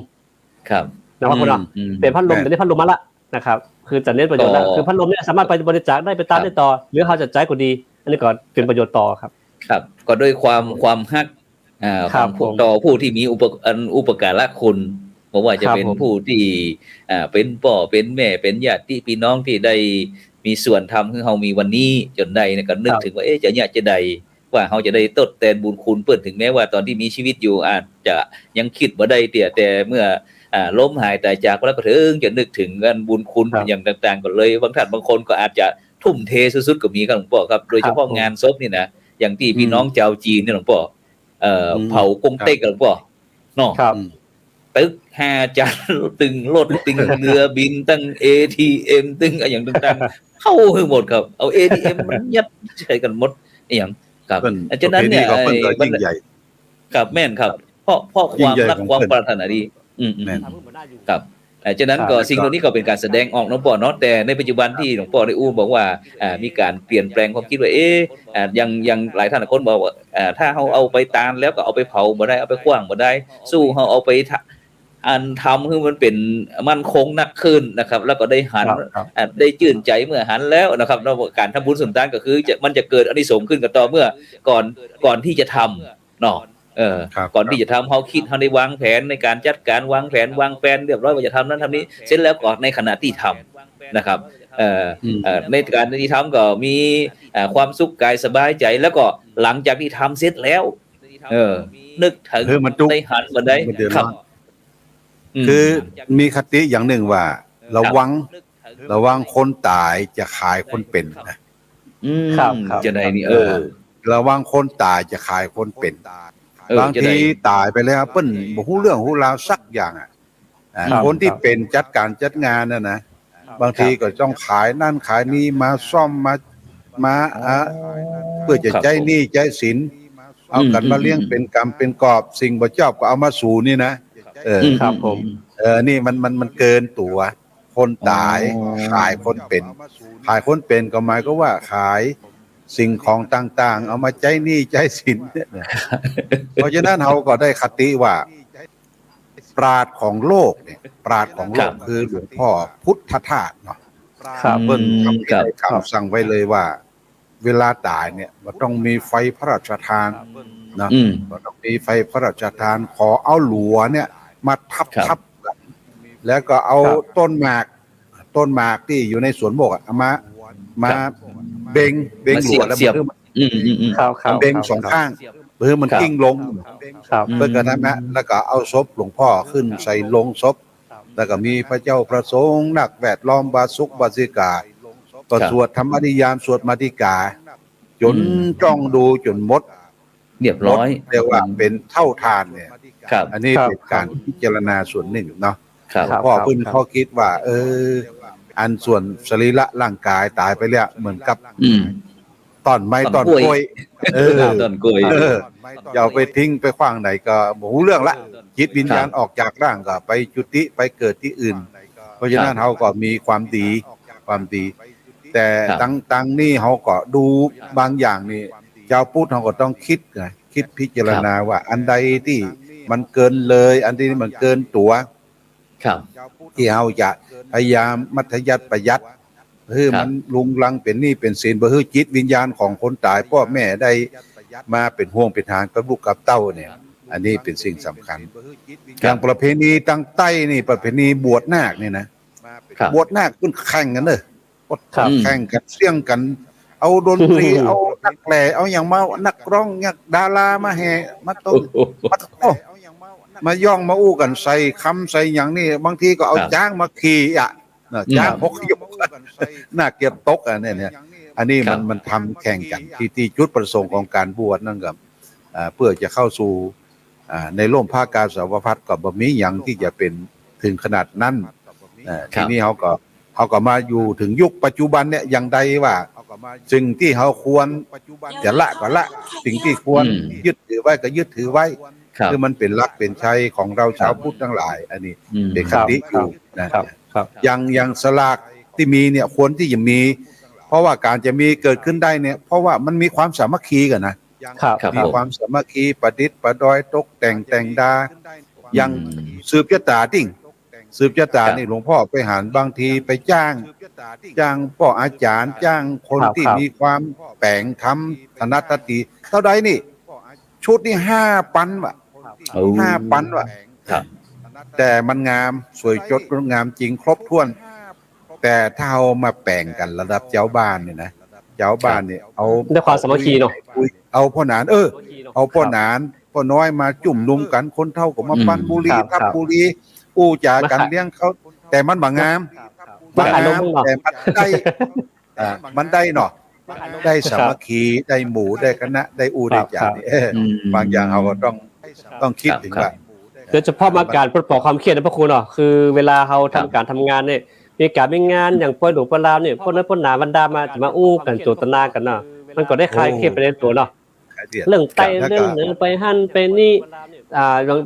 ครับนะครับคุณเป็นพัดลมแต่นี่พัดลมมาละนะครับคือจะเน้นประโยชน์แล้วคือพัดลมเนี่ยสามารถไปบริจาคได้ไปตามได้ต่อหรือเขาจะใช้ก็ดีอันนี้ก็เป็นประโยชน์ต่อครับครับก็ด้วยความฮักของต่อผู้ที่มีอุปการะคุณบอกว่าจะเป็นผู้ที่เป็นพ่อเป็นแม่เป็นญาติพี่น้องที่ได้มีส่วนทำให้เรามีวันนี้จนได้ก็นึกถึงว่าจะเนี่ยจะได้ว่าเขาจะได้ทดแทนบุญคุณเปิ้นถึงแม้ว่าตอนที่มีชีวิตอยู่อาจจะยังคิดบ่ได้แต่เมื่อล้มหายตายจากแล้วก็ถึงจะนึกถึงกันบุญคุณอย่างต่างๆก็เลยบางท่านบางคนก็อาจจะทุ่มเทสุดๆก็มีครับหลวงพ่อครับโดยเฉพาะงานศพนี่นะอย่างที่พี่น้องชาวจีนเนี่ยหลวงพ่อเผากงเต็กหลวงพ่อเนาะตึก5จานตึงรถตึงเรือบินตั้ง ATM ตึงอะไรอย่างต่างๆเข้าให้หมดครับเอา ATM มันยัดใช้กันหมดอย่างครับฉะนั้นเนี่ยยิ่งใหญ่ครับแม่นครับเพราะความรักความปรารถนาดีครับฉะนั้นก็สิ่งเหล่านี้ก็เป็นการแสดงออกหลวงพ่อเนาะแต่ในปัจจุบันที่หลวงพ่อได้บอกว่ามีการเปลี่ยนแปลงความคิดว่ายังหลายท่านคนบอกว่าถ้าเฮาเอาไปตานแล้วก็เอาไปเผาบ่ได้เอาไปขว้างบ่ได้สู้เฮาเอาไปทำให้มันเป็นมั่นคงนักขึ้นนะครับแล้วก็ได้หันได้ชื่นใจเมื่อหันแล้วนะครับการทำบุญสุนทานก็คือมันจะเกิดอานิสงส์ขึ้นกับต่อเมื่อก่อนที่จะทำเนาะก่อนที่จะทำเขาคิดเขาได้วางแผนในการจัดการวางแผนเรียบร้อยว่าจะทำนั้นทำนี้เสร็จแล้วก่อนในขณะที่ทำนะครับในการที่ทำก็มีความสุขกายสบายใจแล้วก็หลังจากที่ทำเสร็จแล้วนึกถึงได้หันมาได้ครับคือมีคติอย่างหนึ่งว่าระวังคนตายจะขายคนเป็นครับจะได้นี่ระวังคนตายจะขายคนเป็นบางทีตายไปแล้วเปิ้นบ่ฮู้เรื่องฮู้ราวสักอย่างคนที่เป็นจัดการจัดงานน่ะนะบางทีก็ต้องขายนั่นขายนี่มาซ่อมมาเพื่อจะใจหนี้ใจสินเอากันมาเลี้ยงเป็นกรรมเป็นกอบสิ่งบ่ชอบก็เอามาสู่นี่นะครับผมนี่มันเกินตัวคนตายขายคนเป็นขายคนเป็นก็หมายก็ว่าขายสิ่งของต่างๆเอามาใจหนี้ใจสินเพราะฉะนั้นเราก็ได้คติว่าปราชญ์ของโลกเนี่ยปราชญ์ของโลกคือหลวงพ่อพุทธทาสเนาะเพิ่นคำสั่งไว้เลยว่าเวลาตายเนี่ยมันต้องมีไฟพระราชทานนะมันต้องมีไฟพระราชทานขอเอาหลัวเนี่ยมาทับกันแล้วก็เอาต้นหมากที่อยู่ในสวนโมกเอามาเบ่งหลัวแล้วมันเบ่งสองข้างเพื่อมันกิ้งลงเพื่อกระนั้นนะแล้วก็เอาศพหลวงพ่อขึ้นใส่ลงศพแล้วก็มีพระเจ้าพระสงฆ์นักแวดล้อมบาสุกบาสิกา ก็สวดธรรมนิยามสวดมาติกาจนจ้องดูจนหมด เรียบร้อย เรียกว่าเป็นเท่าทานเนี่ย ครับ อันนี้เป็นการพิจารณาส่วนหนึ่งเนาะ ครับ พ่อเพิ่นเขาคิดว่า อันส่วนสรีระร่างกายตายไปแล้วเหมือนกับ อืม ต้นไม้ต้นกล้วย ต้นกล้วย อย่าเอาไปทิ้งไปขว้างไหนก็บ่รู้เรื่องละจิตวิญญาณออกจากร่างก็ไปจุติไปเกิดที่อื่น เพราะฉะนั้นเขาก็มีความดี แต่ ครับ ตั้งนี่เขาก็ดูบางอย่างนี่ชาวพุทธเขาก็ต้องคิดไงคิดพิจารณาว่าอันใดที่มันเกินเลย อันที่มันเกินตัว ครับ ที่เราจะพยายามมัธยัติประหยัดเพื่อมันลุงลังเป็นหนี้เป็นสินเพื่อจิตวิญญาณของคนตายพ่อแม่ได้มาเป็นห่วงเป็นทางกับลูกกับเต้าเนี่ย อันนี้เป็นสิ่งสำคัญอย่างประเพณีตั้งใต้นี่ประเพณีบวชนาคนี่นะครับ บวชนาคคุณแข่งกันเด้อ ครับ แข่งกันเสี่ยงกัน เอาดนตรี เอานักแปลเอาอย่างมานักร้องนักดารามาแห่มาต้นมาโอ้มาย่องมาอู้กันใส่คำใส่อย่างนี้บางทีก็เอา ครับ จ้างมาขี่อ่ะนะจ้างพกยกน่าเก็บตกอ่ะเนี่ยอันนี้ ครับ มันทำแข่งกันที่จุดประสงค์ของการบวชนั่นกับเพื่อจะเข้าสู่ในร่มผ้ากาสาวพัดก็บ่มีอย่างที่จะเป็นถึงขนาดนั้นทีนี้เขาก็มาอยู่ถึงยุคปัจจุบันเนี่ยอย่างใดว่าสิ่งที่เขาควรจะละก็ละสิ่งที่ควรยึดถือไว้ก็ยึดถือไว้ ครับ คือมันเป็นหลักเป็นชัยของเราชาวพุทธทั้งหลาย อันนี้ อืม เป็นคติอยู่นะครับ ครับ อย่างสลากที่มีเนี่ยควรที่จะมี เพราะว่าการจะมีเกิดขึ้นได้เนี่ย เพราะว่ามันมีความสามัคคีกันนะครับ ครับ มีความสามัคคีประดิษฐ์ประดอยตกแต่งดาอย่างสืบชะตาติ่งสืบชะตานี่หลวงพ่อไปหารบางทีไปจ้างพ่ออาจารย์จ้างคนที่มีความแปลงทำธนัตติเท่าใดนี่ ชุดนี่5,000ว่ะ โอ้ 5,000ว่ะ ครับ แต่มันงามสวยจดงามจริงครบถ้วน แต่ถ้าเอามาแปลงกันระดับเจ้าบ้านเนี่ยนะเจ้าบ้านเนี่ยเอา ด้วยความสามัคคีเนาะ เอาพ่อหนานเอาพ่อหนานพ่อน้อยมาจุ่มนุมกันคนเท่าก็มาปั้นบุรี ครับ ทับบุรีอู้จากันเลี้ยงเขาแต่มันบางงาม มาขายนม บางงาม เนาะ แต่มันได้มันได้เนาะได้สามัคคีได้หมู่ได้คณะได้อู้ได้จานี่บางอย่างเราก็ต้องคิดถึงว่า โดยเฉพาะมาการปลดปล่อยความเครียดนะพระครูเนาะคือเวลาเราทำการทำงานเนี่ยมีการมีงานอย่างปล่อยหลวงปล่อยลาวเนี่ยพวกนั้นพวกหนาบรรดามาจะมาอู้กันโจทนากันเนาะมันก็ได้คลายเครียดไปในตัวเนาะเรื่องไตเรื่องเหนือไปหั่นไปนี่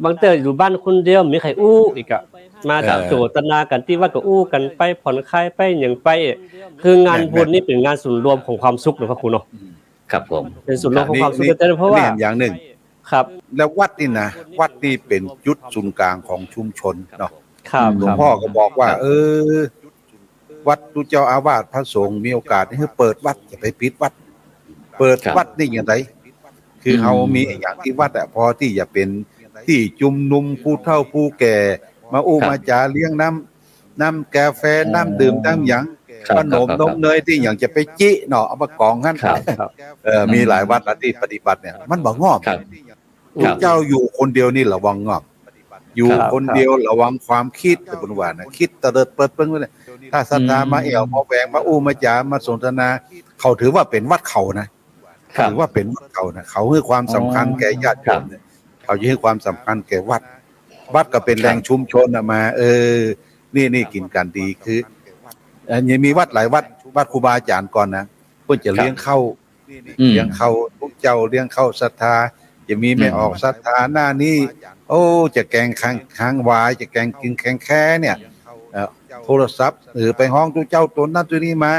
บางเตออยู่บ้านคนเดียวมีใครอู้อีกอะมาจากโจทนากันที่ว่าก็อู้กันไปผ่อนคลายไปอย่างไป คืองานบุญนี่เป็นงานศูนย์รวมของความสุขนะพระครูเนาะ ครับผม เป็นศูนย์รวมของความสุขแต่เพราะว่า นี่อย่างหนึ่ง ครับ แล้ววัดนี่นะวัดนี่เป็นจุดศูนย์กลางของชุมชนเนาะ ครับ หลวงพ่อก็บอกว่า วัดดูเจ้าอาวาสพระสงฆ์มีโอกาสให้เปิดวัดจะไปปิดวัด เปิดวัดนี่อย่างไรคือเขามีอย่างที่วัดอะพอที่จะเป็นที่จุมนุมผู้เฒ่าผู้แก่มาอู้มาจาเลี้ยงน้ำกาแฟน้ำดื่มน้ำหยังขนมนมเนยที่อย่างจะไปจิเนาะเอามากองกันมีหลายวัดละที่ปฏิบัติเนี่ยมันบ่งอก ครับ เจ้าอยู่คนเดียวนี่ระวังงอกอยู่คนเดียวระวังความคิดสมมุติว่านะคิดตะเลิดเปิดเปิ้งเลยถ้าศรัทธามาเอี่ยวมาแหวงมาอู้มาจามาสนทนาเขาถือว่าเป็นวัดเขานะถือว่าเป็นวัดเขานะเขาให้ความสำคัญแก่ญาติโยมเนี่ยเขาให้ความสำคัญแก่วัดก็เป็นแหล่งชุมชนมานี่กินกันดีคือยังมีวัดหลายวัดครูบาอาจารย์ก่อนนะเพื่อจะเลี้ยงเข้าทุกเจ้าเลี้ยงเข้าศรัทธาจะมีไม่ออกศรัทธาหน้านี้โอ้จะแกงค้างวายจะแกงกินแกงแค่เนี่ยโทรศัพท์หรือไปห้องทุกเจ้าตัวนั้นตัวนี้มา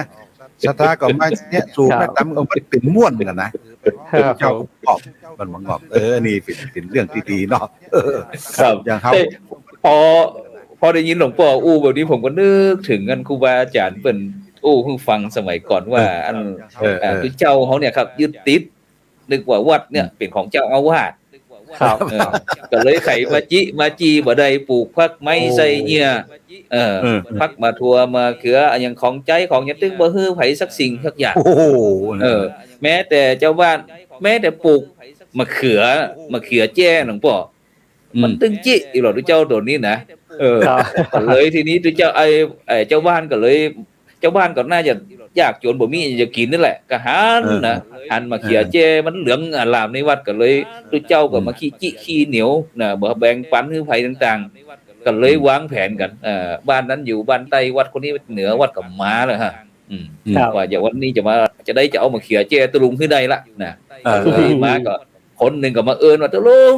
ศรัทธาก็มาเนี่ยสู่แม่ตำมันเป็นม่วนกันนะเจ้าก็บอกมันมางอกนี่เป็นเรื่องที่ดีเนาะ ครับ อย่างเขา แต่พอได้ยินหลวงพ่ออู้แบบนี้ผมก็นึกถึงอันครูบาอาจารย์เป็นอู้เพิ่งฟังสมัยก่อนว่าอันคือเจ้าเขาเนี่ยครับยึดติดนึกว่าวัดเนี่ยเป็นของเจ้าอาวาส ครับ ก็เลยไขมาจีบ่ได้ปลูกพักไม้ใส่เนี่ยพักมาทัวมาเขืออันอย่างของใจของหยังตึกบ่ฮื้อไผสักสิ่งสักอย่าง โอ้โห แม้แต่เจ้าบ้านแม้แต่ปลูกมะเขือแจ้หลวงพ่อมันตึงจิอีหลอดเจ้าตัวนี้นะก็เลยทีนี้ตัวเจ้าไอ้เจ้าบ้านก็เลยเจ้าบ้านก็น่าจะ ยากจนบ่มีจะกินนั่นแหละก็หันนะหันมาเขี่ยเจมันเหลืองอลามในวัดก็เลยตุเจ้าก็มาขี้เหนียวนะบ่แบ่งปันให้ไผต่างๆก็เลยวางแผนกันบ้านนั้นอยู่บ้านใต้วัดคนนี้เหนือวัดก็มาแล้วฮะว่าอย่าวันนี้จะเอามาเขี่ยเจตะลุงให้ได้ละนะเลยมาก็คนนึงก็มาเอิ้นว่าตะลุง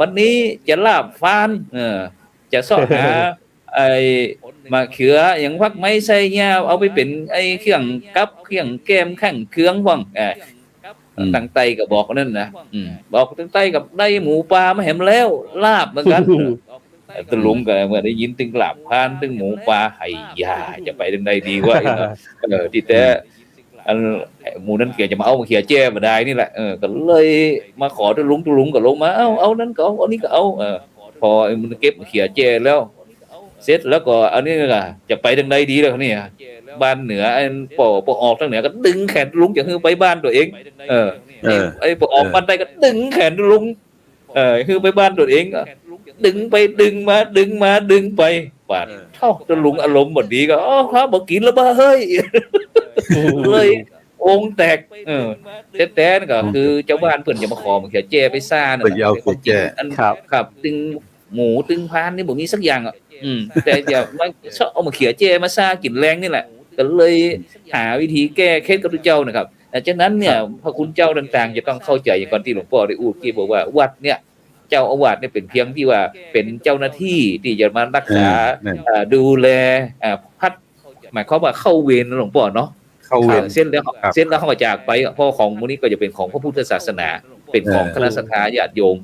วันนี้จะลาบฟานจะเสาะหาไอ้มาเขืออย่างพักไม้ใส่ยาเอาไปเป็นไอ้เครื่องกับเครื่องแกมแข้งเครื่องว่างตั้งไตก็บอกนั่นนะบอกตั้งไตกับได้หมูปลามาแหมแล้วลาบเหมือนกันตะลุงก็เมื่อได้ยินตึงลาบพานตึงหมูปลาไห้ยาจะไปถึงใดดีวะที่แต่อันหมูนั้นเกี่ยจะมาเอามาเขี่ยแจ้มาได้นี่แหละก็เลยมาขอตะลุงก็ลงมาเอานั้นก็เอานี้ก็เอาพอมันเก็บมาเขี่ยแจ้แล้วเสร็จแล้วก็อันนี้ก็จะไปทางใดดีแล้วนี่บ้านเหนือไอ้ปอออกทางเหนือก็ดึงแขนลุงจะคือไปบ้านตัวเองไอ้ปอออกบ้านใต้ก็ดึงแขนลุงคือไปบ้านตัวเองก็ดึงไปดึงมาดึงไปบาดเท่าตะลุงอารมณ์หมดดีก็อ๋อครับบ่กินแล้วบ้าเฮ้ยเลยองค์แตกแต่ก็คือเจ้าบ้านเพิ่นจะมาขอมาเขียแจ้ไปซ่าน่ะครับตึงหมูตึงพานนี่บ่มีสักอย่างอ่ะแต่เดี๋ยวมันชอบเอามาเขียแจ้มาซ่ากินแรงนี่แหละก็เลยหาวิธีแก้เคล็ดกับเจ้านะครับฉะนั้นเนี่ยพระคุณเจ้าต่างๆจะต้องเข้าใจอย่างก่อนที่หลวงพ่อได้พูดที่บอกว่าวัดเนี่ยเจ้าอาวาสเนี่ยเป็นเพียงที่ว่าเป็นเจ้าหน้าที่ที่จะมารักษาดูแลพัดหมายความว่าเข้าเวรหลวงพ่อเนาะเข้าเวรเส้นแล้วเขาจากไปเพราะของพวกนี้ก็จะเป็นของพระพุทธศาสนาเป็นของคณะสัตยาญาติโยม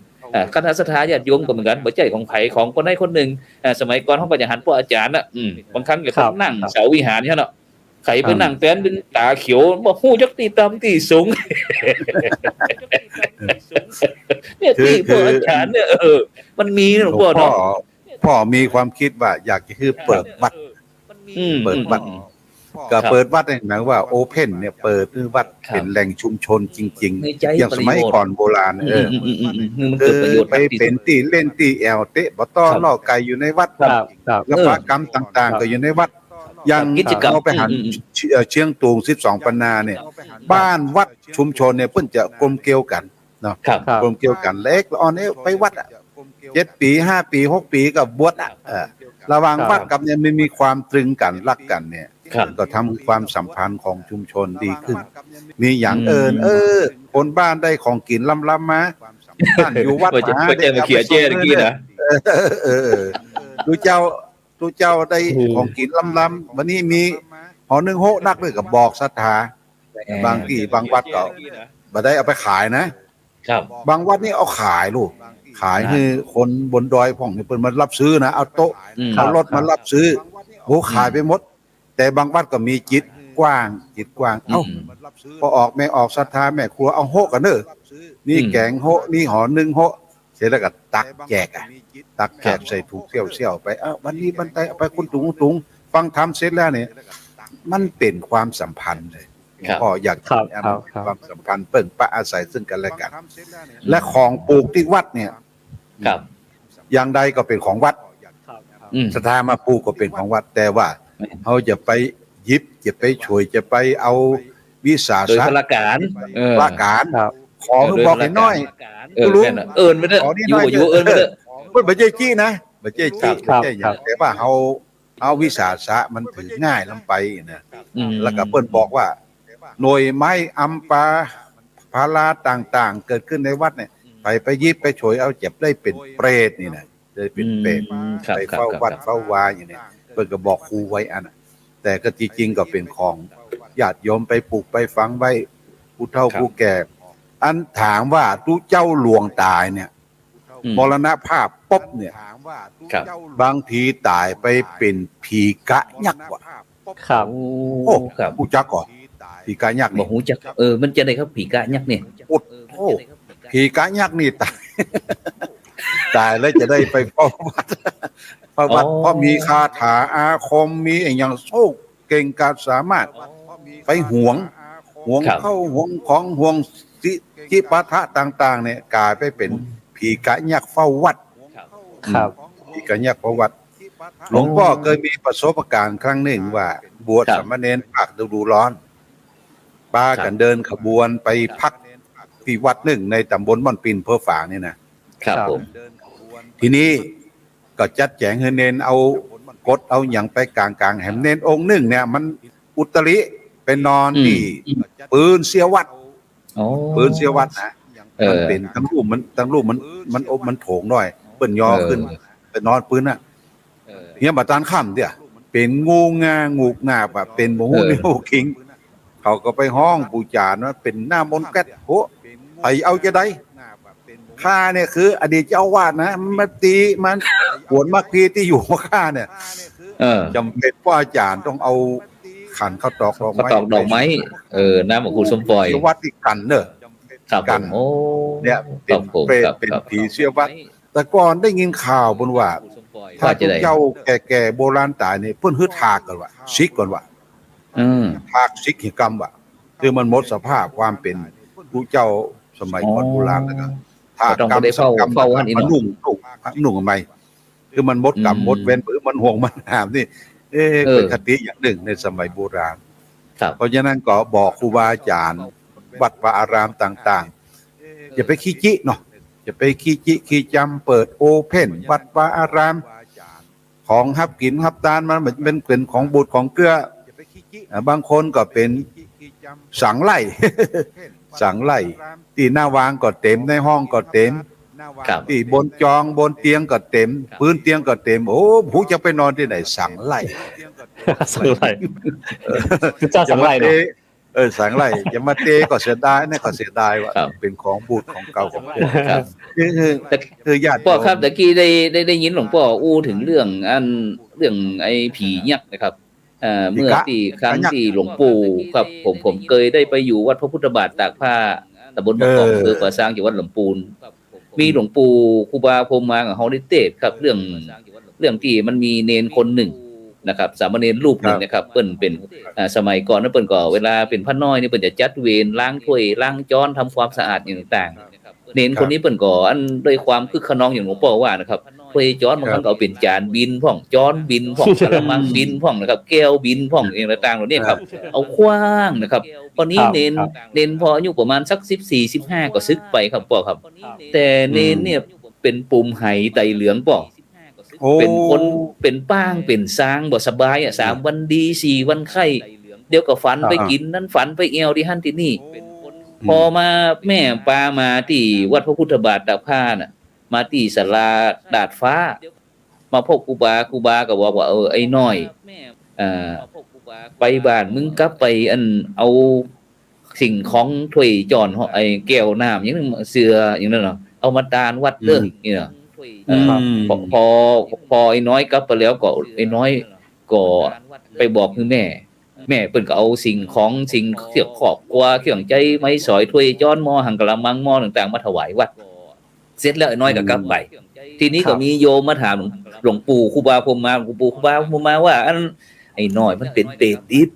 คณะสัตยาญาติโยมก็เหมือนกันบ่ใช่ของไผของคนใดคนหนึ่งสมัยก่อนเขาก็จะหันพวกอาจารย์น่ะบางครั้งก็ต้องนั่งเสาวิหารเนี่ยเนาะใครไปนั่งแต้นดึงตาเขียวบ่ฮู้จักตีต่ำตีสูงเนี่ยที่พวกอาจารย์เนี่ยมันมีหลวงพ่อเนาะพ่อมีความคิดว่าอยากจะคือเปิดวัดก็เปิดวัดหมายว่าโอเพ่นเนี่ยเปิดวัดเป็นแหล่งชุมชนจริงๆอย่างสมัยก่อนโบราณไปเป็นตีเล่นตีแอลเตะบ่ต้อล่อไก่อยู่ในวัดแล้วพระกรรมต่างๆก็อยู่ในวัดอย่างเราไปหันเชียงตุง12ปันนาเนี่ยบ้านวัดชุมชนเนี่ยเพิ่นจะกลมเกลียวกันเนาะกลมเกลียวกันเล็กอ่อนนี้ไปวัด7 ปี5 ปี6 ปีก็บวชระหว่างวัดกับเนี่ยไม่มีความตรึงกันรักกันเนี่ยก็ทำความสัมพันธ์ของชุมชนดีขึ้นมีอย่างคนบ้านได้ของกินล้ำๆมาท่านอยู่วัดหาได้มาเขียเจ้ตะกี้นะดูเจ้าได้ของกินล้ำๆวันนี้มีหอ1 โฮนักเลยก็บอกศรัทธาบางที่บางวัดก็บ่ได้เอาไปขายนะครับบางวัดนี่เอาขายลูกขายให้คนบนดอยพ่องเพิ่นมารับซื้อนะเอาโต๊ะเอารถมารับซื้อโหขายไปหมดแต่บางวัดก็มีจิตกว้างพอออกแม่ออกศรัทธาแม่ครัวเอาโฮกันเด้อนี่แกงโฮนี่หอ1 โฮเสร็จแล้วก็ตักแจกใส่ถุงเสี่ยวๆไปวันนี้บันไดเอาไปคุณตุงฟังธรรมเสร็จแล้วเนี่ยมันเป็นความสัมพันธ์เลยพ่ออยากความสัมพันธ์เปิ่งปะอาศัยซึ่งกันและกันและของปลูกที่วัดเนี่ยอย่างใดก็เป็นของวัดศรัทธามาปลูกก็เป็นของวัดแต่ว่าเขาจะไปยิบจะไปช่วยจะไปเอาวิสาสะละการขอบอกให้น้อยรู้ไม่ได้อยู่ไม่ได้บ่ใช่จี้นะบ่ใช่จี้แต่ว่าเอาวิสาสะมันถือง่ายลำไปนะแล้วก็เปิ้นบอกว่าหน่วยไม้อัมปาพาราต่างๆเกิดขึ้นในวัดเนี่ยไปยิบไปช่วยเอาเจ็บได้เป็นเปรตนี่นะได้เป็นเปรตไปเฝ้าวัดเฝ้าวาอย่างนี้เพิ่นก็บอกครูไว้แต่ก็จริงๆก็เป็นของญาติโยมไปปลูกไปฝังไว้ผู้เฒ่าผู้แก่อันถามว่าตู้เจ้าหลวงตายเนี่ยมรณภาพปุ๊บเนี่ยบางทีตายไปเป็นผีกะยักษ์ว่ะครับโอ้ผู้จักก่อนผีกะยักษ์บ่ฮู้จักมันจะได้ครับผีกะยักษ์เนี่ยโอ้ผีกะยักษ์นี่ตายแล้วจะได้ไปเฝ้าวัดเพราะมีคาถาอาคมมีอย่างโชคเก่งกาจสามารถไปหวงเข้าหวงของหวงจิปาถะต่างๆเนี่ยกลายไปเป็นผีกะยักษ์เฝ้าวัดครับผีกะยักษ์เฝ้าวัด หลวงพ่อเคยมีประสบการณ์ครั้งหนึ่งว่าบวชสามเณรภาคฤดูร้อนปากันเดินขบวนไปพักที่วัดหนึ่งในตำบลม่อนปินเพื่อฝางนี่นะครับ ผม ทีนี้ก็จัดแจงให้เนนเอากดเอาอย่างไปกลางแหมเนนองค์หนึ่งเนี่ยมันอุตริไปนอนที่ปืนเสียวัด อ๋อ ปืนเสียวัดนะมันเป็นทั้งรูปมันอบมันโถงหน่อยเปิ้นยอขึ้นไปนอนปืนน่ะเนี่ยบัดตานค่ำเดี่ยเป็นงูงางูกงาบเป็นหมูนิ้วคิงเขาก็ไปห้องปูจานว่าเป็นหน้ามนต์แก๊สโหไปเอาจะได้ข้าเนี่ยคืออดีตเจ้าอาวาสนะมันตีมันปวดมากพีที่อยู่กับข้าเนี่ยจำเป็นว่าอาจารย์ต้องเอาขันข้าวตอกดอกไม้ น้ำของคุณสมปอย เสียวัดที่กันเนอะ ครับ กัน โอ้ เนี่ยเป็นเปรตเป็นผีเสียวัดแต่ก่อนได้ยินข่าวบนว่าถ้าพวกเจ้าแก่ๆโบราณตายเนี่ยเพิ่นฮึดทากกันว่าซิกก่อนว่าทากซิกหิกรรมว่าคือมันหมดสภาพความเป็นผู้เจ้าสมัยก่อนโบราณนะครับทากกรรมสังกรรมมันนุ่งทำไมคือมันหมดกรรมหมดเวรหรือมันห่วงมันหามนี่เป็นคติอย่างหนึ่งในสมัยโบราณเพราะฉะนั้นก็บอกครูบาอาจารย์วัดวาอารามต่างๆอย่าไปขี้จิเนาะอย่าไปขี้จิขี้จำเปิดโอเพ่นวัดวาอารามของฮับกินฮับตานมันเป็นของบูดของเกลือบางคนก็เป็นสังไล่สังไล่ที่หน้าวางก็เต็มในห้องก็เต็มที่บนจองบนเตียงก็เต็มพื้นเตียงก็เต็มโอ้ผู้จะไปนอนที่ไหนสังไล่ สังไล่คือเจ้าสังไล่เนาะสังไล่อย่ามาเตก็เสียดายนะก็เสียดายว่าเป็นของบูดของเก่าของคือญาติพ่อครับตะกี้ได้ยินหลวงพ่ออู้ถึงเรื่องไอ้ผียักษ์นะครับเมื่อที่ครั้งที่หลวงปู่ครับผมเคยได้ไปอยู่วัดพระพุทธบาทตากผ้าตำบลบางกอกคือก่อสร้างอยู่วัดหลวงปู่มีหลวงปู่ครูบาพรหมมากับเฮาได้เทศครับเรื่องที่มันมีเนนคนหนึ่งนะครับสามเณรรูปหนึ่งนะครับเปิ้นเป็นสมัยก่อนนั้นเปิ้นก็เวลาเป็นพระน้อยนี่เปิ้นจะจัดเวรล้างถ้วยล้างจ้อนทำความสะอาดอย่างต่างๆเนนคนนี้เปิ้นก็อันด้วยความคึกขนองอย่างหลวงพ่อว่านะครับถ้วยจ้อนบางครั้งก็เอาเป็นจานบินพ่องจ้อนบินพ่องกระมังบินพ่องนะครับแก้วบินพ่องอย่างต่างๆเหล่านี้ครับเอาขว้างนะครับตอนนี้เนนพออายุประมาณสัก14-15ก็สึกไปครับพ่อครับแต่เนนเนี่ยเป็นปุ่มไหไตเหลืองพ่อเป็นคนเป็นป้างเป็นซางบ่สบายอ่ะ3วันดี4วันไข้เดี๋ยวก็ฝันไปกินนั่นฝันไปเอวที่หั่นที่นี่พอมาแม่ปามาที่วัดพระพุทธบาทตากผ้าน่ะมาที่ศาลาดาดฟ้ามาพบครูบาก็บอกว่าไอ้น้อยไปบ้านมึงกลับไปอันเอาสิ่งของถ้วยจอนไอ้แก้วน้ำอย่างนึงเสืออย่างนั้นเนาะเอามาตานวัดเด้อนี่เนาะพอไอ้น้อยกลับไปแล้วก็ไอ้น้อยก็ไปบอกคือแม่เพิ่นก็เอาสิ่งเกี่ยวครอบครัวเครื่องใจไม้สอยถ้วยจ้อนหม้อหังกะละมังหม้อต่างๆมาถวายวัดเสร็จแล้วไอ้น้อยก็กลับไปทีนี้ก็มีโยมมาถามหลวงปู่ครูบาพรหมมาว่าอันไอ้น้อยมันเป็นเปรตดิบ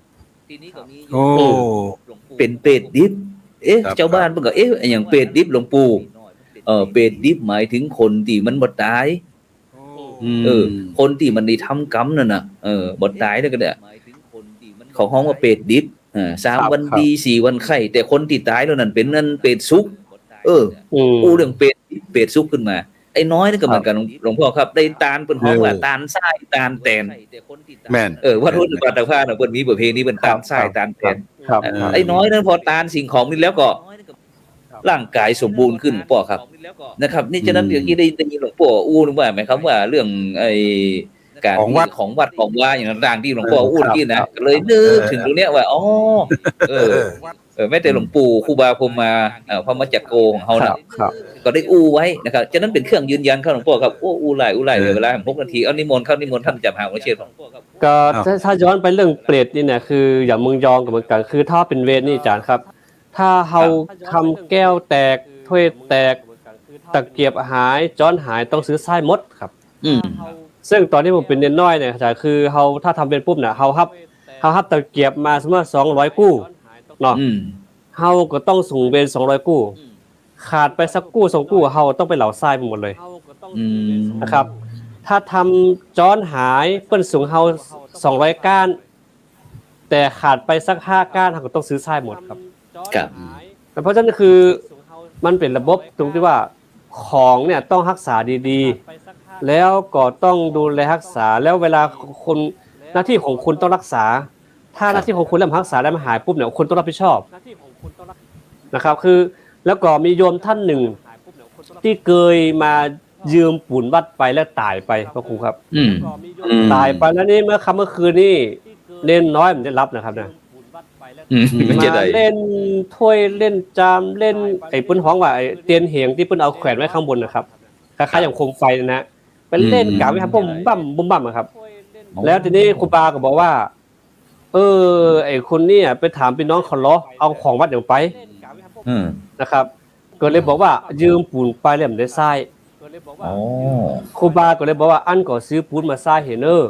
โอ้เป็นเปรตดิบเจ้าบ้านเพิ่นก็อย่างเปรตดิบหลวงปู่เปรตดิบหมายถึงคนที่มันบ่ตายคนที่มันได้ทำกรรมนั่นน่ะบ่ตายแล้วก็เนี่ยเขาฮ้องว่าเปรตดิบ3วันดี4วันไข้แต่คนที่ตายแล้วนั่นเป็นนั่นเปรตสุกอู้เรื่องเปรตสุกขึ้นมาไอ้น้อยนี่ก็เหมือนกันหลวงพ่อครับได้ตาลเพิ่นฮ้องว่าตาลทรายตาลแตนแม่นวัดพุทธบาทตากผ้าน่ะเพิ่นมีประเพณีเป็นตาลทรายตาลแตนไอ้น้อยนั้นพอตาลสิ่งของนี้แล้วก็ร่างกายสมบูรณ์ขึ้นพ่อครับนะครับนี่ฉะนั้นเดี๋ยวนี้ได้ยินหลวงพ่ออู้นึกว่าหมายความว่าเรื่องไอ้การของวัดของว่าอย่างต่างๆที่หลวงพ่ออู้ที่นะเลยนึกถึงตรงเนี้ยว่าอ๋อแม้แต่หลวงปู่ครูบาพรหมมาพระมัจจโกของเฮาน่ะก็ได้อู้ไว้นะครับฉะนั้นเป็นเครื่องยืนยันครับหลวงพ่อครับอู้หลายเวลา6นาทีเอานิมนต์ท่านจับหาว่าเชิญก็ถ้าย้อนไปเรื่องเปรตนี่เนี่ยคืออย่างเมืองยองกับเมืองกันคือถ้าเป็นเวรนี่อาจารย์ครับถ้าเฮาทำแก้วแตกถ้วยแตกตะเกียบหายจ้อนหายต้องซื้อทรายมดครับซึ่งตอนที่ผมเป็นเด็กน้อยเนี่ยอาจารย์คือเฮาถ้าทำเป็นปุ๊บน่ะเฮาฮับตะเกียบมาสมมุติ200กู้เนาะเฮาก็ต้องส่งเวร200กู้ขาดไปสักกู้2กู้เฮาต้องไปเหลาทรายหมดเลยนะครับ ถ้าทำจ้อนหายเปิ้นสูงเฮา200ก้านแต่ขาดไปสัก5ก้านเราก็ต้องซื้อทรายหมดครับ ครับ เพราะฉะนั้นคือมันเป็นระบบตรงที่ว่าของเนี่ยต้องรักษาดีๆแล้วก็ต้องดูแลรักษาแล้วเวลาคนหน้าที่ของคุณต้องรักษาถ้าหน้าที่ของคุณเริ่มรักษาแล้วมันหายปุ๊บเนี่ยคุณต้องรับผิดชอบนะครับคือแล้วก็มีโยมท่านหนึ่งที่เคยมายืมปูนวัดไปแล้วตายไปพระครูครับตายไปแล้วนี่เมื่อคืนนี่เล่นน้อยมันได้รับนะครับนะ มันจะได้ มาเล่นถ้วยเล่นจามเล่นไอ้ปืนฮ้องว่าไอ้เตียนเหงที่เพิ่นเอาแขวนไว้ข้างบนนะครับคล้ายๆอย่างโคมไฟนะไปเล่นกะไว้ครับบุ้มบั่มครับแล้วทีนี้ครูบาก็บอกว่าไอ้คนเนี่ยไปถามพี่น้องเขาล้อเอาของวัดอย่างไปนะครับก็เลยบอกว่ายืมปูนไปแล้วมันได้ทรายครูบาก็เลยบอกว่าอันก็ซื้อปูนมาทรายให้เด้อ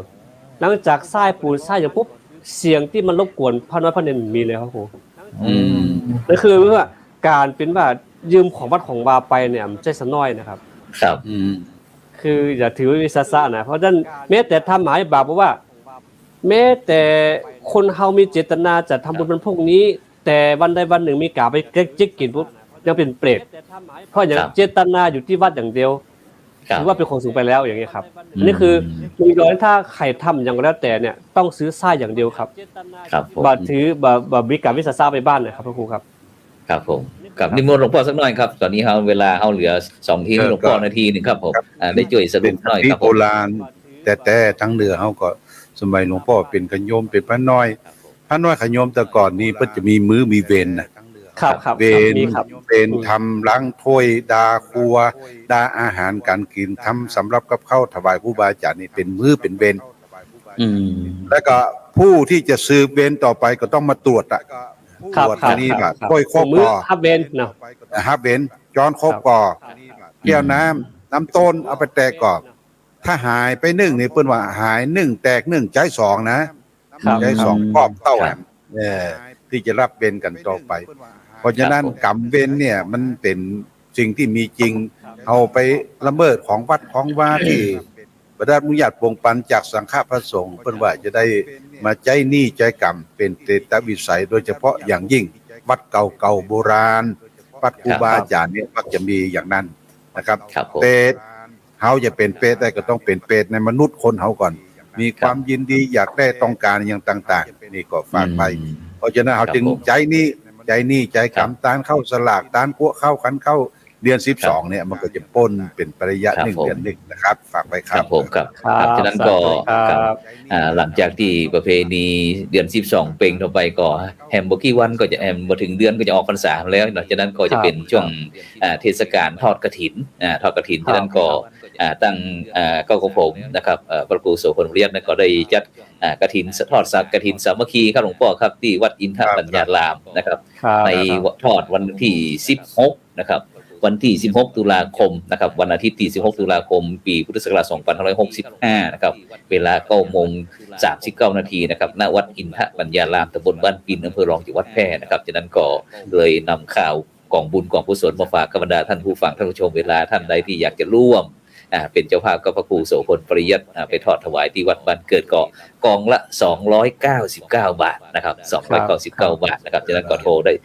หลังจากทรายปูนทรายอย่างปุ๊บเสียงที่มันรบกวนพระน้อยพระเนรมีเลยครับครูนั่นคือว่าการเป็นว่ายืมของวัดของวาไปเนี่ยมันใจสน้อยนะครับครับคืออย่าถือว่าวิสสะนะเพราะฉะนั้นแม้แต่ทำหมายบาปว่าแม้แต่คนเฮามีเจตนาจะทำบุญเป็นพวกนี้แต่วันใดวันหนึ่งมีกาไปจิกกินปุ๊บยังเป็นเปรตเพราะอย่างเจตนาอยู่ที่วัดอย่างเดียวถือว่าเป็นของสูงไปแล้วอย่างนี้ครับนี่คือมีร้อยถ้าใครทำอย่างแล้วแต่เนี่ยต้องซื้อทรายอย่างเดียวครับบาถือบาบิกาวิสสะไปบ้านนะครับพระครูครับครับผมกับนิมนต์หลวงพ่อสักหน่อยครับตอนนี้เวลาเหลือ2ทีหลวงพ่อนาทีนึงครับผมได้ช่วยสรุปหน่อยครับโบราณแต่ทั้งเหนือเฮาก็สมัยหลวงพ่อเป็นขโยมเป็นพระน้อยขโยมแต่ก่อนนี้เพิ่นจะมีมื้อมีเวรครับเวรทำล้างถ้วยดาครัวดาอาหารการกินทำสำหรับกับข้าวถวายครูบาอาจารย์นี่เป็นมื้อเป็นเวรแล้วก็ผู้ที่จะสืบเวรต่อไปก็ต้องมาตรวจตรวจอันนี้ล่ะถ้วยครบก่อฮับเวรเนาะฮับเวรจอนครบก่อแก้วน้ำต้นเอาไปแตกก่อถ้าหายไป1นี่เพิ่นว่าหาย1แตก1ใจ2นะใจ2ครอบเต้าที่จะรับเวรกันต่อไปเพราะฉะนั้นกรรมเวรเนี่ยมันเป็นสิ่งที่มีจริงเอาไปละเมิดของวัดของวาที่บ่ได้อนุญาตปงปันจากสังฆพระสงฆ์เพิ่นว่าจะได้มาใจหนี้ใจกรรมเป็นเตตวิสัยโดยเฉพาะอย่างยิ่งวัดเก่าๆโบราณวัดครูบาอาจารย์เนี่ยมักจะมีอย่างนั้นนะครับเปรตเฮาจะเป็นเปรตได้ก็ต้องเป็นเปรตในมนุษย์คนเฮาก่อนมีความยินดีอยากได้ต้องการอย่างต่างๆนี่ก็ฝากไปเพราะฉะนั้นเฮาจึงใจนี้ใจกรรมตานเข้าสลากตานกัวเข้าขันเข้าเดือน12เนี่ยมันก็จะป้นเป็นปริยะ1เดือน1นะครับฝากไปครับผมครับฉะนั้นก็หลังจากที่ประเพณีเดือน12เป่งต่อไปก็แฮมบ่กี่วันก็จะแฮมบ่ถึงเดือนก็จะออกพรรษาแล้วหลังจากนั้นก็จะเป็นช่วงเทศกาลทอดกฐินฉะนั้นก็ตั้งก็ของผมนะครับพระครูโสพลเรียนก็ได้จัดกฐินทอดกฐินสามัคคีครับหลวงพ่อครับที่วัดอินทปัญญารามนะครับในทอดวันที่16นะครับวันที่16ตุลาคมนะครับวันอาทิตย์ที่16ตุลาคมปีพุทธศักราช2565นะครับเวลา 9:39 น.นะครับณวัดอินทปัญญารามตำบลบ้านปินอำเภอรองจังหวัดแพร่นะครับฉะนั้นก็เลยนำข่าวกองบุญกองกุศลมาฝากกับบรรดาท่านผู้ฟังท่านผู้ชมเวลาท่านใดที่อยากจะร่วมเป็นเจ้าภาพกับพระครูโสพลปริยัติไปทอดถวายที่วัดบ้านเกิดก็กองละ299 บาทนะครับ299 บาทนะครับฉะนั้นก็โทรได้081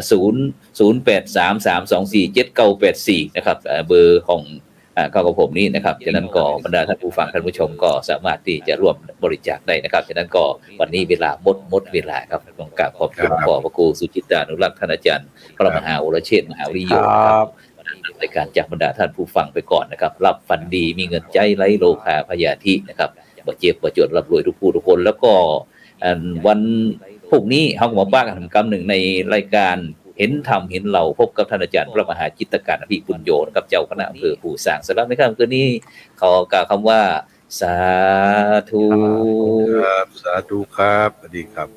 00833247984นะครับเบอร์ของเข้ากับผมนี่นะครับฉะนั้นก็บรรดาท่านผู้ฟังท่านผู้ชมก็สามารถที่จะร่วมบริจาคได้นะครับฉะนั้นก็วันนี้เวลาหมดเวลาครับต้องกราบขอบคุณพ่อพระครูสุจิตานุรักษ์ท่านอาจารย์พระมหาโอรเชษฐ์มหาวิริโยครับในการจากบรรดาท่านผู้ฟังไปก่อนนะครับรับฝันดีมีเงินใจไร้โลภาพยาธินะครับบ่เจ็บบ่จนร่ำรวยทุกผู้ทุกคนแล้วก็วันพวกนี้เฮาก็มาป้ากันกำหนึ่งในรายการเห็นธรรมเห็นเราพบกับท่านอาจารย์พระมหาจิตตการอภิปุญโญกับเจ้าคณะอำเภอผู้สร้างสำหรับในค่ำคืนนี้ขอกล่าวคำว่าสาธุสาธุครับสวัสดีครับ